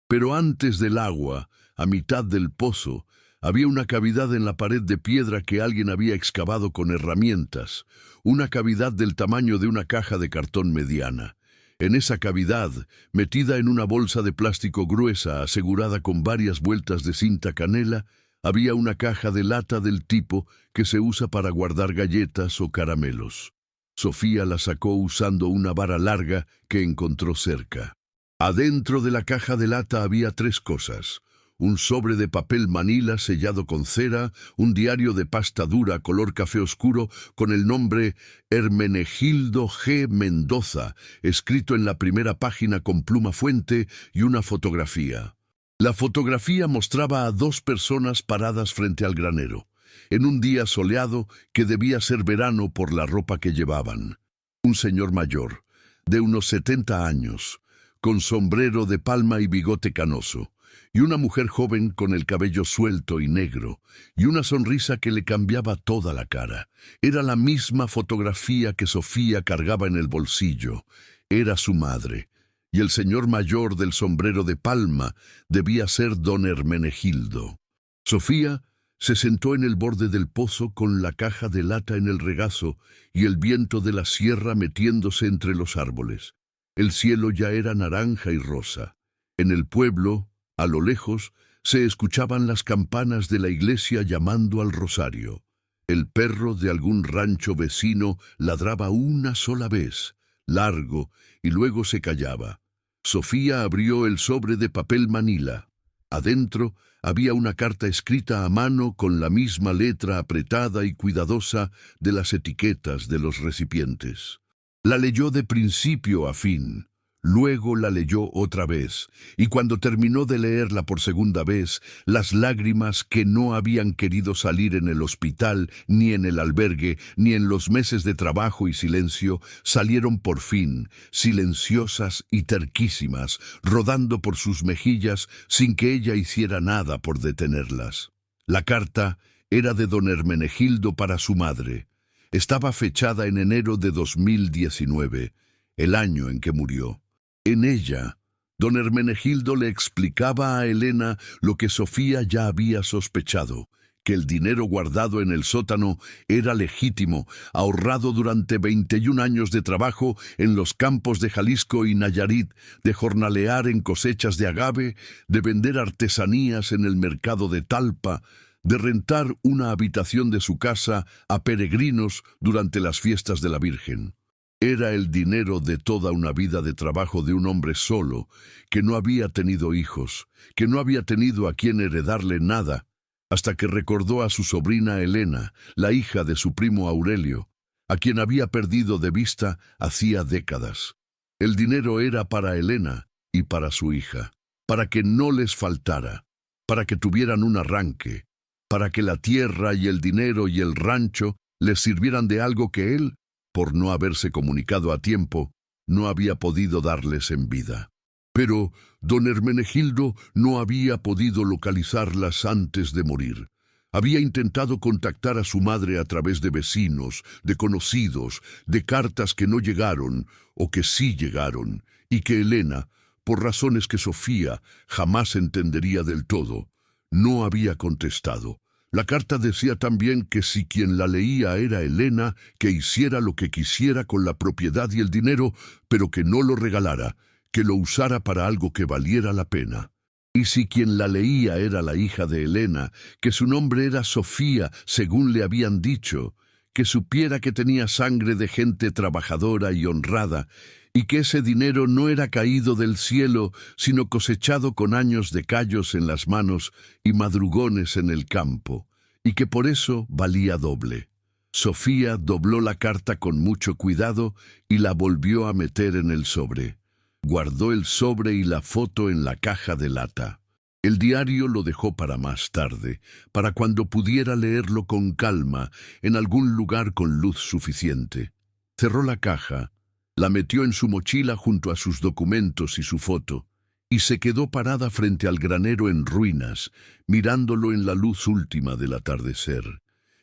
Pero antes del agua, a mitad del pozo, había una cavidad en la pared de piedra que alguien había excavado con herramientas, una cavidad del tamaño de una caja de cartón mediana. En esa cavidad, metida en una bolsa de plástico gruesa asegurada con varias vueltas de cinta canela, había una caja de lata del tipo que se usa para guardar galletas o caramelos. Sofía la sacó usando una vara larga que encontró cerca. Adentro de la caja de lata había 3 cosas: un sobre de papel manila sellado con cera, un diario de pasta dura color café oscuro con el nombre Hermenegildo G. Mendoza, escrito en la primera página con pluma fuente, y una fotografía. La fotografía mostraba a 2 personas paradas frente al granero, en un día soleado que debía ser verano por la ropa que llevaban. Un señor mayor, de unos 70 años, con sombrero de palma y bigote canoso, y una mujer joven con el cabello suelto y negro, y una sonrisa que le cambiaba toda la cara. Era la misma fotografía que Sofía cargaba en el bolsillo. Era su madre, y el señor mayor del sombrero de palma debía ser don Hermenegildo. Sofía se sentó en el borde del pozo con la caja de lata en el regazo y el viento de la sierra metiéndose entre los árboles. El cielo ya era naranja y rosa. En el pueblo, a lo lejos, se escuchaban las campanas de la iglesia llamando al rosario. El perro de algún rancho vecino ladraba una sola vez, largo, y luego se callaba. Sofía abrió el sobre de papel manila. Adentro había una carta escrita a mano con la misma letra apretada y cuidadosa de las etiquetas de los recipientes. La leyó de principio a fin, luego la leyó otra vez, y cuando terminó de leerla por segunda vez, las lágrimas que no habían querido salir en el hospital, ni en el albergue, ni en los meses de trabajo y silencio, salieron por fin, silenciosas y terquísimas, rodando por sus mejillas sin que ella hiciera nada por detenerlas. La carta era de don Hermenegildo para su madre. Estaba fechada en enero de 2019, el año en que murió. En ella, don Hermenegildo le explicaba a Elena lo que Sofía ya había sospechado, que el dinero guardado en el sótano era legítimo, ahorrado durante 21 años de trabajo en los campos de Jalisco y Nayarit, de jornalear en cosechas de agave, de vender artesanías en el mercado de Talpa, de rentar una habitación de su casa a peregrinos durante las fiestas de la Virgen. Era el dinero de toda una vida de trabajo de un hombre solo, que no había tenido hijos, que no había tenido a quien heredarle nada, hasta que recordó a su sobrina Elena, la hija de su primo Aurelio, a quien había perdido de vista hacía décadas. El dinero era para Elena y para su hija, para que no les faltara, para que tuvieran un arranque, para que la tierra y el dinero y el rancho les sirvieran de algo que él, por no haberse comunicado a tiempo, no había podido darles en vida. Pero don Hermenegildo no había podido localizarlas antes de morir. Había intentado contactar a su madre a través de vecinos, de conocidos, de cartas que no llegaron o que sí llegaron, y que Elena, por razones que Sofía jamás entendería del todo, no había contestado. La carta decía también que si quien la leía era Elena, que hiciera lo que quisiera con la propiedad y el dinero, pero que no lo regalara, que lo usara para algo que valiera la pena. Y si quien la leía era la hija de Elena, que su nombre era Sofía, según le habían dicho, que supiera que tenía sangre de gente trabajadora y honrada, y que ese dinero no era caído del cielo, sino cosechado con años de callos en las manos y madrugones en el campo, y que por eso valía doble. Sofía dobló la carta con mucho cuidado y la volvió a meter en el sobre. Guardó el sobre y la foto en la caja de lata. El diario lo dejó para más tarde, para cuando pudiera leerlo con calma, en algún lugar con luz suficiente. Cerró la caja, la metió en su mochila junto a sus documentos y su foto, y se quedó parada frente al granero en ruinas, mirándolo en la luz última del atardecer.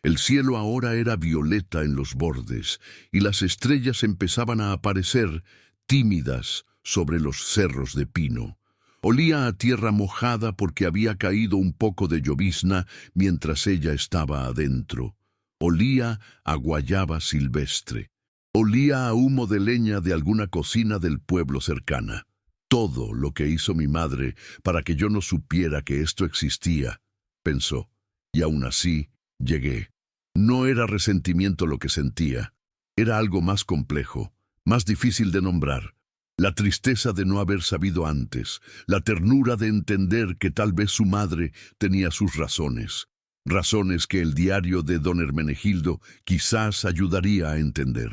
El cielo ahora era violeta en los bordes, y las estrellas empezaban a aparecer, tímidas, sobre los cerros de pino. Olía a tierra mojada porque había caído un poco de llovizna mientras ella estaba adentro. Olía a guayaba silvestre. Olía a humo de leña de alguna cocina del pueblo cercana. Todo lo que hizo mi madre para que yo no supiera que esto existía, pensó, y aún así llegué. No era resentimiento lo que sentía, era algo más complejo, más difícil de nombrar. La tristeza de no haber sabido antes, la ternura de entender que tal vez su madre tenía sus razones, razones que el diario de don Hermenegildo quizás ayudaría a entender.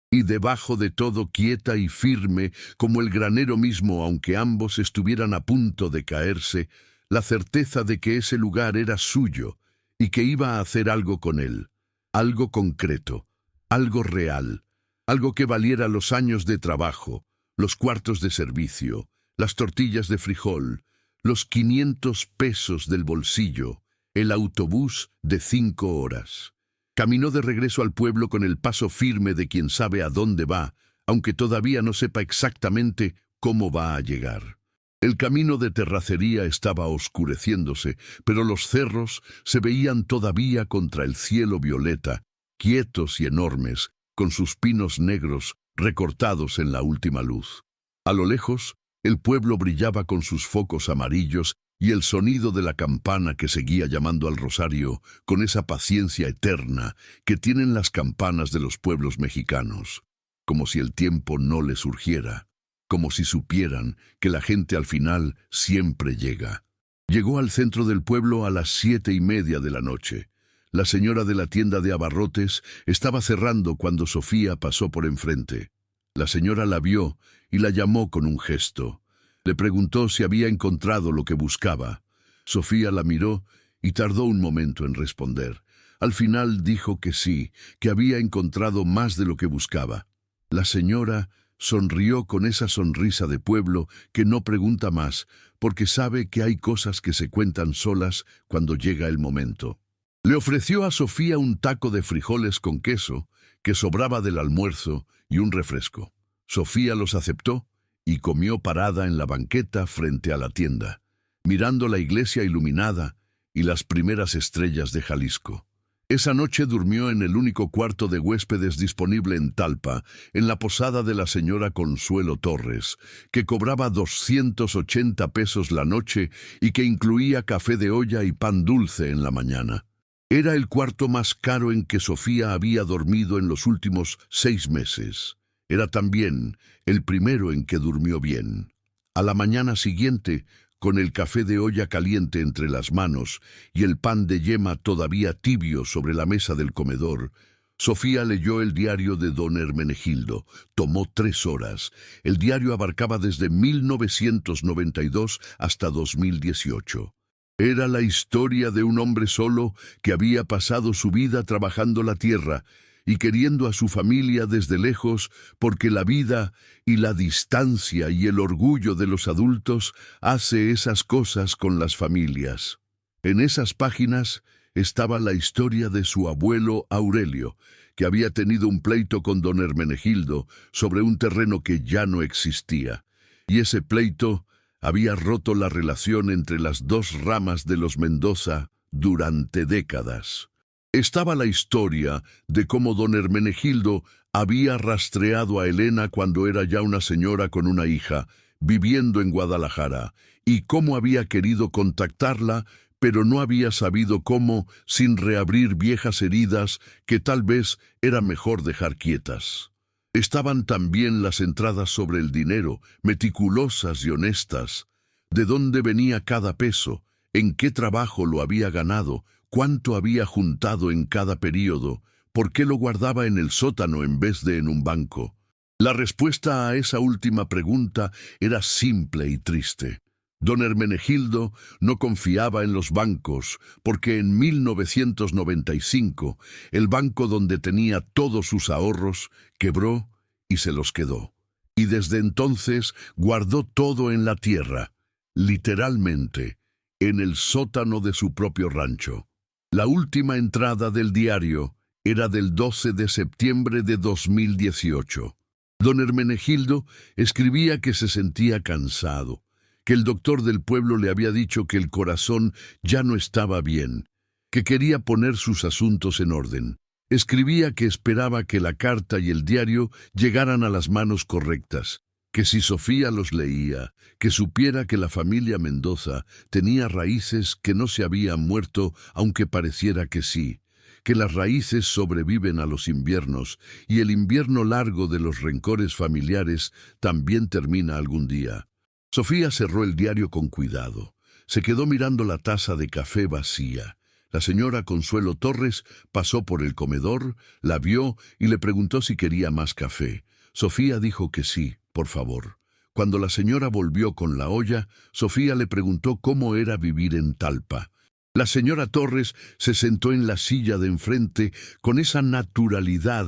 Y debajo de todo, quieta y firme, como el granero mismo, aunque ambos estuvieran a punto de caerse, la certeza de que ese lugar era suyo y que iba a hacer algo con él, algo concreto, algo real, algo que valiera los años de trabajo, los cuartos de servicio, las tortillas de frijol, los 500 pesos del bolsillo, el autobús de 5 horas. Caminó de regreso al pueblo con el paso firme de quien sabe a dónde va, aunque todavía no sepa exactamente cómo va a llegar. El camino de terracería estaba oscureciéndose, pero los cerros se veían todavía contra el cielo violeta, quietos y enormes, con sus pinos negros recortados en la última luz. A lo lejos, el pueblo brillaba con sus focos amarillos y el sonido de la campana que seguía llamando al rosario con esa paciencia eterna que tienen las campanas de los pueblos mexicanos, como si el tiempo no les urgiera, como si supieran que la gente al final siempre llega. Llegó al centro del pueblo a las 7:30 de la noche. La señora de la tienda de abarrotes estaba cerrando cuando Sofía pasó por enfrente. La señora la vio y la llamó con un gesto. Le preguntó si había encontrado lo que buscaba. Sofía la miró y tardó un momento en responder. Al final dijo que sí, que había encontrado más de lo que buscaba. La señora sonrió con esa sonrisa de pueblo que no pregunta más, porque sabe que hay cosas que se cuentan solas cuando llega el momento. Le ofreció a Sofía un taco de frijoles con queso que sobraba del almuerzo y un refresco. Sofía los aceptó y comió parada en la banqueta frente a la tienda, mirando la iglesia iluminada y las primeras estrellas de Jalisco. Esa noche durmió en el único cuarto de huéspedes disponible en Talpa, en la posada de la señora Consuelo Torres, que cobraba 280 pesos la noche y que incluía café de olla y pan dulce en la mañana. Era el cuarto más caro en que Sofía había dormido en los últimos 6 meses. Era también el primero en que durmió bien. A la mañana siguiente, con el café de olla caliente entre las manos y el pan de yema todavía tibio sobre la mesa del comedor, Sofía leyó el diario de don Hermenegildo. Tomó 3 horas. El diario abarcaba desde 1992 hasta 2018. Era la historia de un hombre solo que había pasado su vida trabajando la tierra y queriendo a su familia desde lejos, porque la vida y la distancia y el orgullo de los adultos hace esas cosas con las familias. En esas páginas estaba la historia de su abuelo Aurelio, que había tenido un pleito con don Hermenegildo sobre un terreno que ya no existía, y ese pleito había roto la relación entre las 2 ramas de los Mendoza durante décadas. Estaba la historia de cómo don Hermenegildo había rastreado a Elena cuando era ya una señora con una hija, viviendo en Guadalajara, y cómo había querido contactarla, pero no había sabido cómo sin reabrir viejas heridas que tal vez era mejor dejar quietas. Estaban también las entradas sobre el dinero, meticulosas y honestas, de dónde venía cada peso, en qué trabajo lo había ganado, cuánto había juntado en cada período, por qué lo guardaba en el sótano en vez de en un banco. La respuesta a esa última pregunta era simple y triste. Don Hermenegildo no confiaba en los bancos, porque en 1995 el banco donde tenía todos sus ahorros quebró y se los quedó. Y desde entonces guardó todo en la tierra, literalmente, en el sótano de su propio rancho. La última entrada del diario era del 12 de septiembre de 2018. Don Hermenegildo escribía que se sentía cansado, que el doctor del pueblo le había dicho que el corazón ya no estaba bien, que quería poner sus asuntos en orden. Escribía que esperaba que la carta y el diario llegaran a las manos correctas, que si Sofía los leía, que supiera que la familia Mendoza tenía raíces que no se habían muerto, aunque pareciera que sí, que las raíces sobreviven a los inviernos y el invierno largo de los rencores familiares también termina algún día. Sofía cerró el diario con cuidado. Se quedó mirando la taza de café vacía. La señora Consuelo Torres pasó por el comedor, la vio y le preguntó si quería más café. Sofía dijo que sí, por favor. Cuando la señora volvió con la olla, Sofía le preguntó cómo era vivir en Talpa. La señora Torres se sentó en la silla de enfrente con esa naturalidad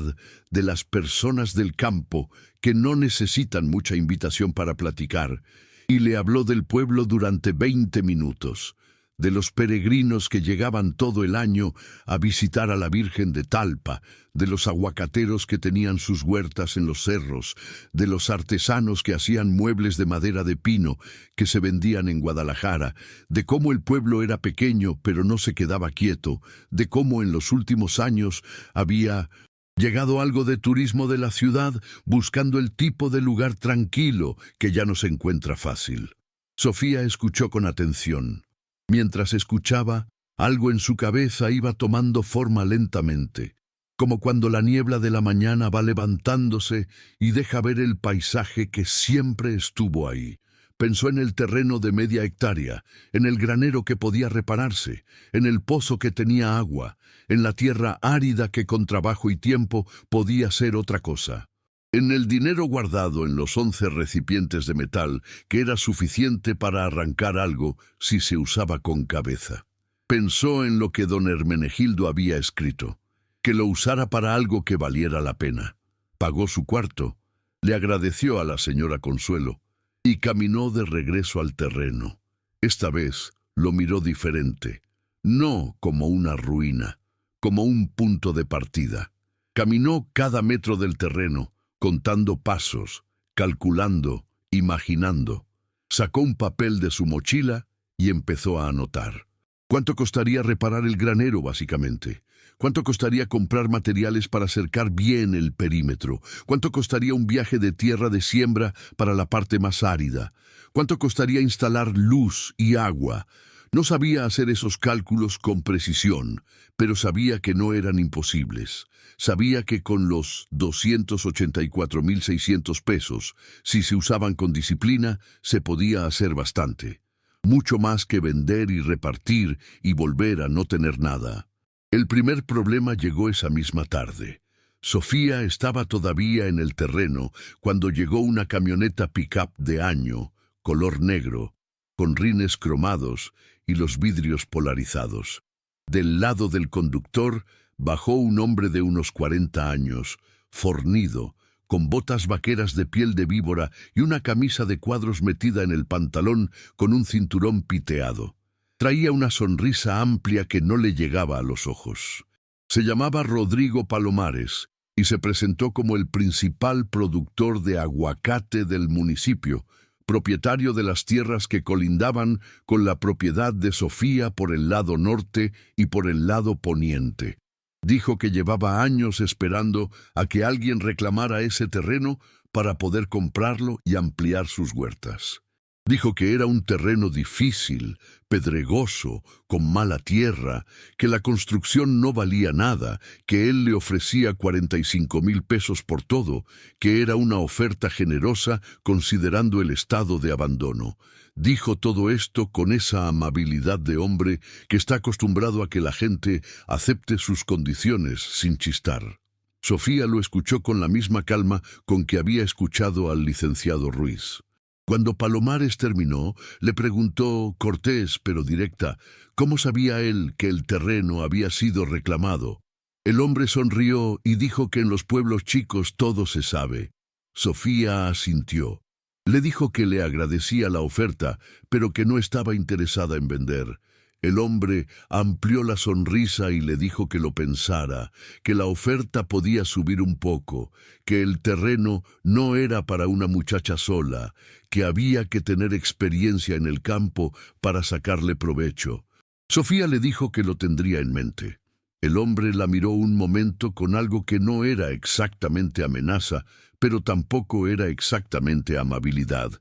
de las personas del campo que no necesitan mucha invitación para platicar, y le habló del pueblo durante 20 minutos, de los peregrinos que llegaban todo el año a visitar a la Virgen de Talpa, de los aguacateros que tenían sus huertas en los cerros, de los artesanos que hacían muebles de madera de pino que se vendían en Guadalajara, de cómo el pueblo era pequeño pero no se quedaba quieto, de cómo en los últimos años había llegado algo de turismo de la ciudad buscando el tipo de lugar tranquilo que ya no se encuentra fácil. Sofía escuchó con atención. Mientras escuchaba, algo en su cabeza iba tomando forma lentamente, como cuando la niebla de la mañana va levantándose y deja ver el paisaje que siempre estuvo ahí. Pensó en el terreno de media hectárea, en el granero que podía repararse, en el pozo que tenía agua, en la tierra árida que con trabajo y tiempo podía ser otra cosa. En el dinero guardado en los 11 recipientes de metal, que era suficiente para arrancar algo si se usaba con cabeza. Pensó en lo que don Hermenegildo había escrito, que lo usara para algo que valiera la pena. Pagó su cuarto, le agradeció a la señora Consuelo y caminó de regreso al terreno. Esta vez lo miró diferente, no como una ruina, como un punto de partida. Caminó cada metro del terreno, contando pasos, calculando, imaginando. Sacó un papel de su mochila y empezó a anotar. ¿Cuánto costaría reparar el granero, básicamente? ¿Cuánto costaría comprar materiales para cercar bien el perímetro? ¿Cuánto costaría un viaje de tierra de siembra para la parte más árida? ¿Cuánto costaría instalar luz y agua? No sabía hacer esos cálculos con precisión, pero sabía que no eran imposibles. Sabía que con los 284.600 pesos, si se usaban con disciplina, se podía hacer bastante. Mucho más que vender y repartir y volver a no tener nada. El primer problema llegó esa misma tarde. Sofía estaba todavía en el terreno cuando llegó una camioneta pick-up de año, color negro, con rines cromados y los vidrios polarizados. Del lado del conductor bajó un hombre de unos 40 años, fornido, con botas vaqueras de piel de víbora y una camisa de cuadros metida en el pantalón con un cinturón piteado. Traía una sonrisa amplia que no le llegaba a los ojos. Se llamaba Rodrigo Palomares y se presentó como el principal productor de aguacate del municipio, propietario de las tierras que colindaban con la propiedad de Sofía por el lado norte y por el lado poniente. Dijo que llevaba años esperando a que alguien reclamara ese terreno para poder comprarlo y ampliar sus huertas. Dijo que era un terreno difícil, pedregoso, con mala tierra, que la construcción no valía nada, que él le ofrecía 45,000 pesos por todo, que era una oferta generosa considerando el estado de abandono. Dijo todo esto con esa amabilidad de hombre que está acostumbrado a que la gente acepte sus condiciones sin chistar. Sofía lo escuchó con la misma calma con que había escuchado al licenciado Ruiz. Cuando Palomares terminó, le preguntó cortés pero directa, ¿cómo sabía él que el terreno había sido reclamado? El hombre sonrió y dijo que en los pueblos chicos todo se sabe. Sofía asintió. Le dijo que le agradecía la oferta, pero que no estaba interesada en vender. El hombre amplió la sonrisa y le dijo que lo pensara, que la oferta podía subir un poco, que el terreno no era para una muchacha sola, que había que tener experiencia en el campo para sacarle provecho. Sofía le dijo que lo tendría en mente. El hombre la miró un momento con algo que no era exactamente amenaza, pero tampoco era exactamente amabilidad,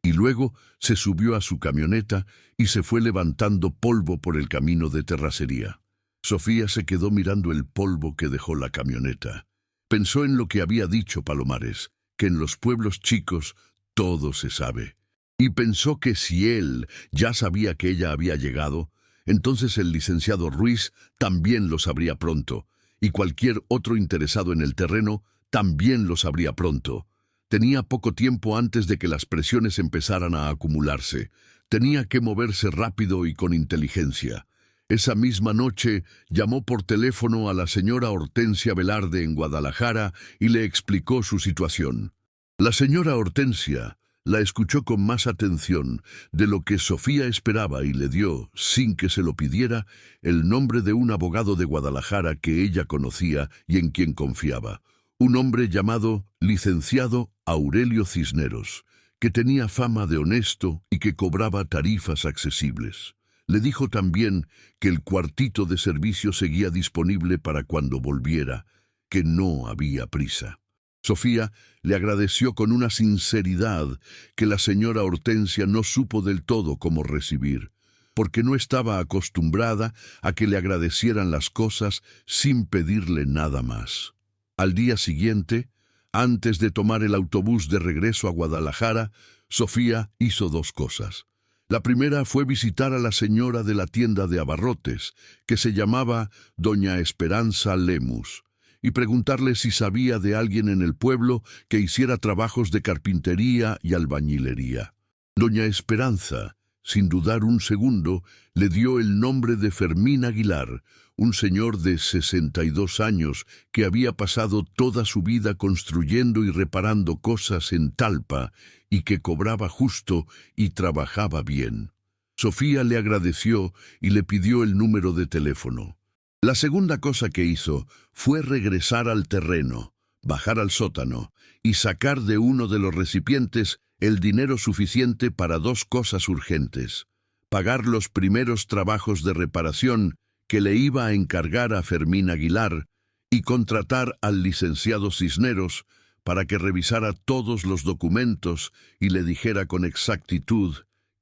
y luego se subió a su camioneta y se fue levantando polvo por el camino de terracería. Sofía se quedó mirando el polvo que dejó la camioneta. Pensó en lo que había dicho Palomares, que en los pueblos chicos todo se sabe. Y pensó que si él ya sabía que ella había llegado, entonces el licenciado Ruiz también lo sabría pronto, y cualquier otro interesado en el terreno también lo sabría pronto. Tenía poco tiempo antes de que las presiones empezaran a acumularse. Tenía que moverse rápido y con inteligencia. Esa misma noche llamó por teléfono a la señora Hortensia Velarde en Guadalajara y le explicó su situación. La señora Hortensia la escuchó con más atención de lo que Sofía esperaba y le dio, sin que se lo pidiera, el nombre de un abogado de Guadalajara que ella conocía y en quien confiaba. Un hombre llamado licenciado Aurelio Cisneros, que tenía fama de honesto y que cobraba tarifas accesibles. Le dijo también que el cuartito de servicio seguía disponible para cuando volviera, que no había prisa. Sofía le agradeció con una sinceridad que la señora Hortensia no supo del todo cómo recibir, porque no estaba acostumbrada a que le agradecieran las cosas sin pedirle nada más. Al día siguiente, antes de tomar el autobús de regreso a Guadalajara, Sofía hizo dos cosas. La primera fue visitar a la señora de la tienda de abarrotes, que se llamaba doña Esperanza Lemus, y preguntarle si sabía de alguien en el pueblo que hiciera trabajos de carpintería y albañilería. Doña Esperanza, sin dudar un segundo, le dio el nombre de Fermín Aguilar, un señor de 62 años que había pasado toda su vida construyendo y reparando cosas en Talpa y que cobraba justo y trabajaba bien. Sofía le agradeció y le pidió el número de teléfono. La segunda cosa que hizo fue regresar al terreno, bajar al sótano y sacar de uno de los recipientes el dinero suficiente para dos cosas urgentes: pagar los primeros trabajos de reparación que le iba a encargar a Fermín Aguilar y contratar al licenciado Cisneros para que revisara todos los documentos y le dijera con exactitud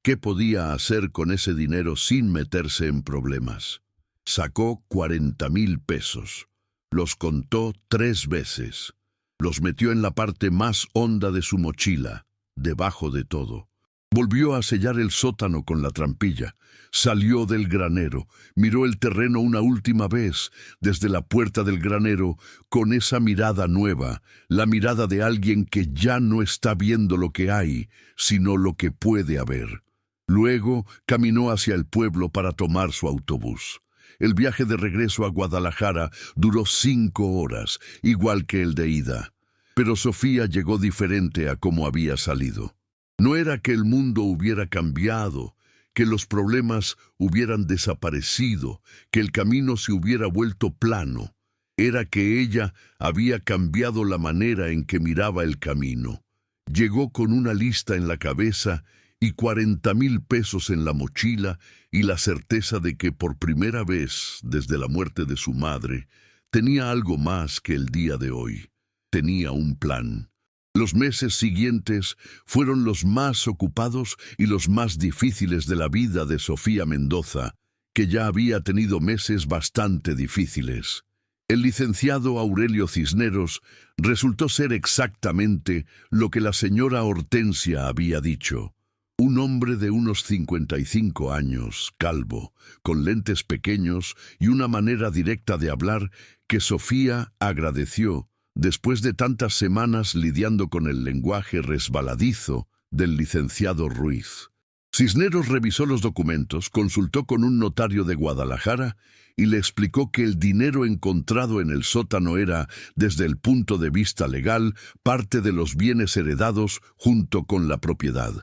qué podía hacer con ese dinero sin meterse en problemas. Sacó 40,000 pesos. Los contó 3 veces. Los metió en la parte más honda de su mochila, debajo de todo. Volvió a sellar el sótano con la trampilla. Salió del granero, miró el terreno una última vez desde la puerta del granero con esa mirada nueva, la mirada de alguien que ya no está viendo lo que hay, sino lo que puede haber. Luego caminó hacia el pueblo para tomar su autobús. El viaje de regreso a Guadalajara duró 5 horas, igual que el de ida. Pero Sofía llegó diferente a como había salido. No era que el mundo hubiera cambiado, que los problemas hubieran desaparecido, que el camino se hubiera vuelto plano. Era que ella había cambiado la manera en que miraba el camino. Llegó con una lista en la cabeza y 40,000 pesos en la mochila y la certeza de que por primera vez desde la muerte de su madre tenía algo más que el día de hoy. Tenía un plan. Los meses siguientes fueron los más ocupados y los más difíciles de la vida de Sofía Mendoza, que ya había tenido meses bastante difíciles. El licenciado Aurelio Cisneros resultó ser exactamente lo que la señora Hortensia había dicho. Un hombre de unos 55 años, calvo, con lentes pequeños y una manera directa de hablar que Sofía agradeció después de tantas semanas lidiando con el lenguaje resbaladizo del licenciado Ruiz. Cisneros revisó los documentos, consultó con un notario de Guadalajara y le explicó que el dinero encontrado en el sótano era, desde el punto de vista legal, parte de los bienes heredados junto con la propiedad.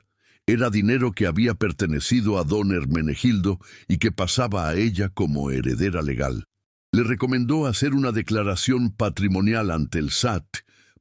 Era dinero que había pertenecido a don Hermenegildo y que pasaba a ella como heredera legal. Le recomendó hacer una declaración patrimonial ante el SAT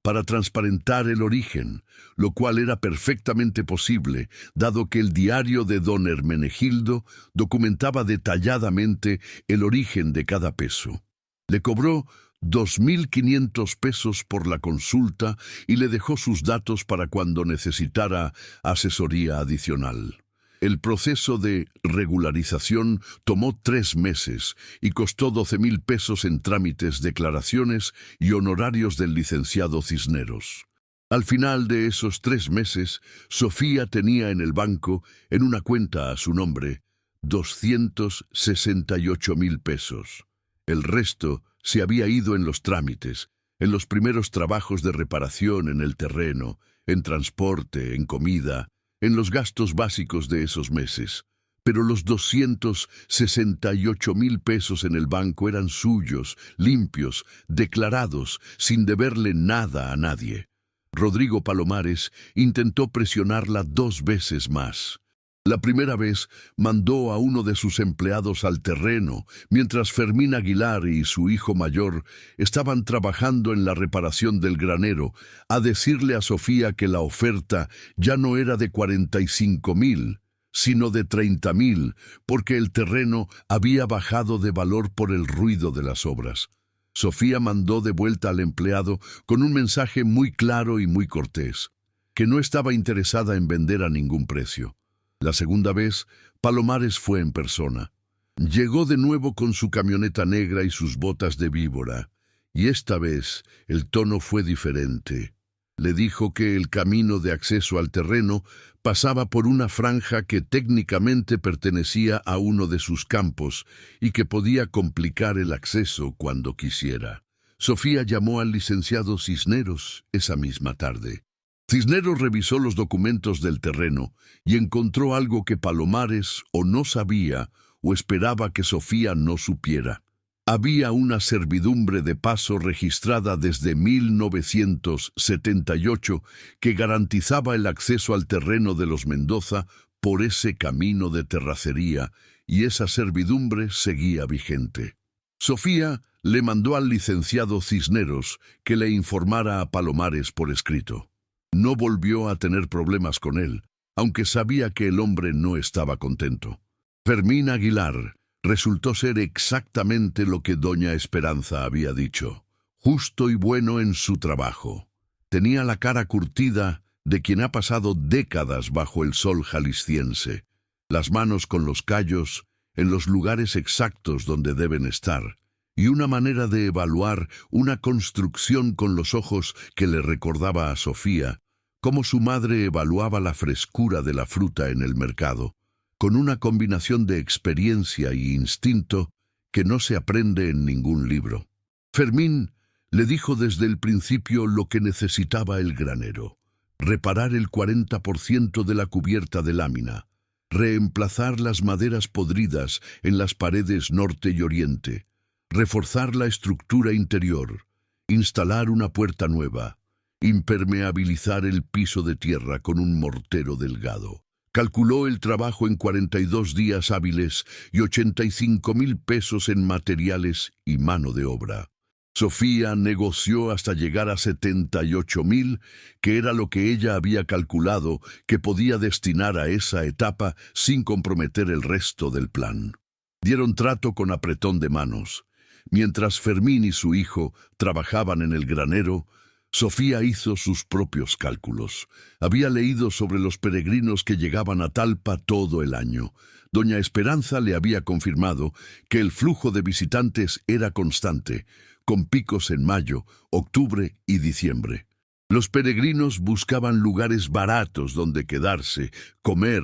para transparentar el origen, lo cual era perfectamente posible, dado que el diario de don Hermenegildo documentaba detalladamente el origen de cada peso. Le cobró 2.500 pesos por la consulta y le dejó sus datos para cuando necesitara asesoría adicional. El proceso de regularización tomó 3 meses y costó 12.000 pesos en trámites, declaraciones y honorarios del licenciado Cisneros. Al final de esos 3 meses, Sofía tenía en el banco, en una cuenta a su nombre, 268.000 pesos. El resto se había ido en los trámites, en los primeros trabajos de reparación en el terreno, en transporte, en comida, en los gastos básicos de esos meses. Pero los 268.000 pesos en el banco eran suyos, limpios, declarados, sin deberle nada a nadie. Rodrigo Palomares intentó presionarla 2 veces más. La primera vez mandó a uno de sus empleados al terreno, mientras Fermín Aguilar y su hijo mayor estaban trabajando en la reparación del granero, a decirle a Sofía que la oferta ya no era de 45.000, sino de 30.000, porque el terreno había bajado de valor por el ruido de las obras. Sofía mandó de vuelta al empleado con un mensaje muy claro y muy cortés, que no estaba interesada en vender a ningún precio. La segunda vez, Palomares fue en persona. Llegó de nuevo con su camioneta negra y sus botas de víbora, y esta vez el tono fue diferente. Le dijo que el camino de acceso al terreno pasaba por una franja que técnicamente pertenecía a uno de sus campos y que podía complicar el acceso cuando quisiera. Sofía llamó al licenciado Cisneros esa misma tarde. Cisneros revisó los documentos del terreno y encontró algo que Palomares o no sabía o esperaba que Sofía no supiera. Había una servidumbre de paso registrada desde 1978 que garantizaba el acceso al terreno de los Mendoza por ese camino de terracería, y esa servidumbre seguía vigente. Sofía le mandó al licenciado Cisneros que le informara a Palomares por escrito. No volvió a tener problemas con él, aunque sabía que el hombre no estaba contento. Fermín Aguilar resultó ser exactamente lo que doña Esperanza había dicho, justo y bueno en su trabajo. Tenía la cara curtida de quien ha pasado décadas bajo el sol jalisciense, las manos con los callos en los lugares exactos donde deben estar, y una manera de evaluar una construcción con los ojos que le recordaba a Sofía cómo su madre evaluaba la frescura de la fruta en el mercado, con una combinación de experiencia y instinto que no se aprende en ningún libro. Fermín le dijo desde el principio lo que necesitaba el granero: reparar el 40% de la cubierta de lámina, reemplazar las maderas podridas en las paredes norte y oriente, reforzar la estructura interior, instalar una puerta nueva, impermeabilizar el piso de tierra con un mortero delgado. Calculó el trabajo en 42 días hábiles y 85.000 pesos en materiales y mano de obra. Sofía negoció hasta llegar a 78.000, que era lo que ella había calculado que podía destinar a esa etapa sin comprometer el resto del plan. Dieron trato con apretón de manos. Mientras Fermín y su hijo trabajaban en el granero, Sofía hizo sus propios cálculos. Había leído sobre los peregrinos que llegaban a Talpa todo el año. Doña Esperanza le había confirmado que el flujo de visitantes era constante, con picos en mayo, octubre y diciembre. Los peregrinos buscaban lugares baratos donde quedarse, comer,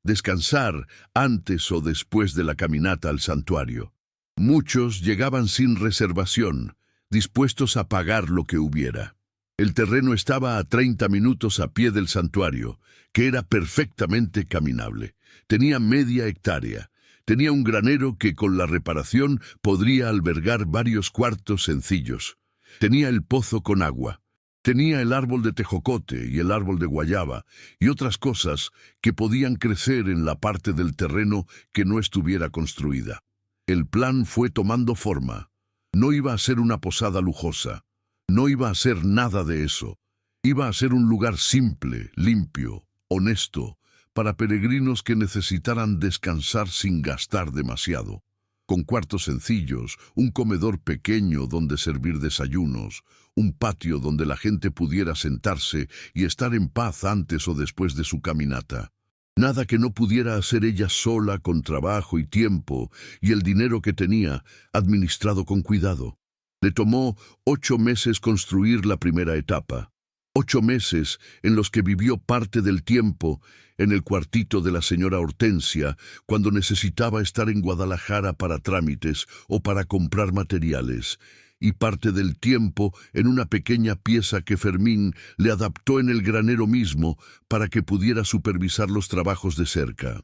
descansar antes o después de la caminata al santuario. Muchos llegaban sin reservación, dispuestos a pagar lo que hubiera. El terreno estaba a 30 minutos a pie del santuario, que era perfectamente caminable. Tenía media hectárea. Tenía un granero que con la reparación podría albergar varios cuartos sencillos. Tenía el pozo con agua. Tenía el árbol de tejocote y el árbol de guayaba y otras cosas que podían crecer en la parte del terreno que no estuviera construida. El plan fue tomando forma. No iba a ser una posada lujosa. No iba a ser nada de eso. Iba a ser un lugar simple, limpio, honesto, para peregrinos que necesitaran descansar sin gastar demasiado. Con cuartos sencillos, un comedor pequeño donde servir desayunos, un patio donde la gente pudiera sentarse y estar en paz antes o después de su caminata. Nada que no pudiera hacer ella sola con trabajo y tiempo y el dinero que tenía administrado con cuidado. Le tomó 8 meses construir la primera etapa. 8 meses en los que vivió parte del tiempo en el cuartito de la señora Hortensia cuando necesitaba estar en Guadalajara para trámites o para comprar materiales, y parte del tiempo en una pequeña pieza que Fermín le adaptó en el granero mismo para que pudiera supervisar los trabajos de cerca.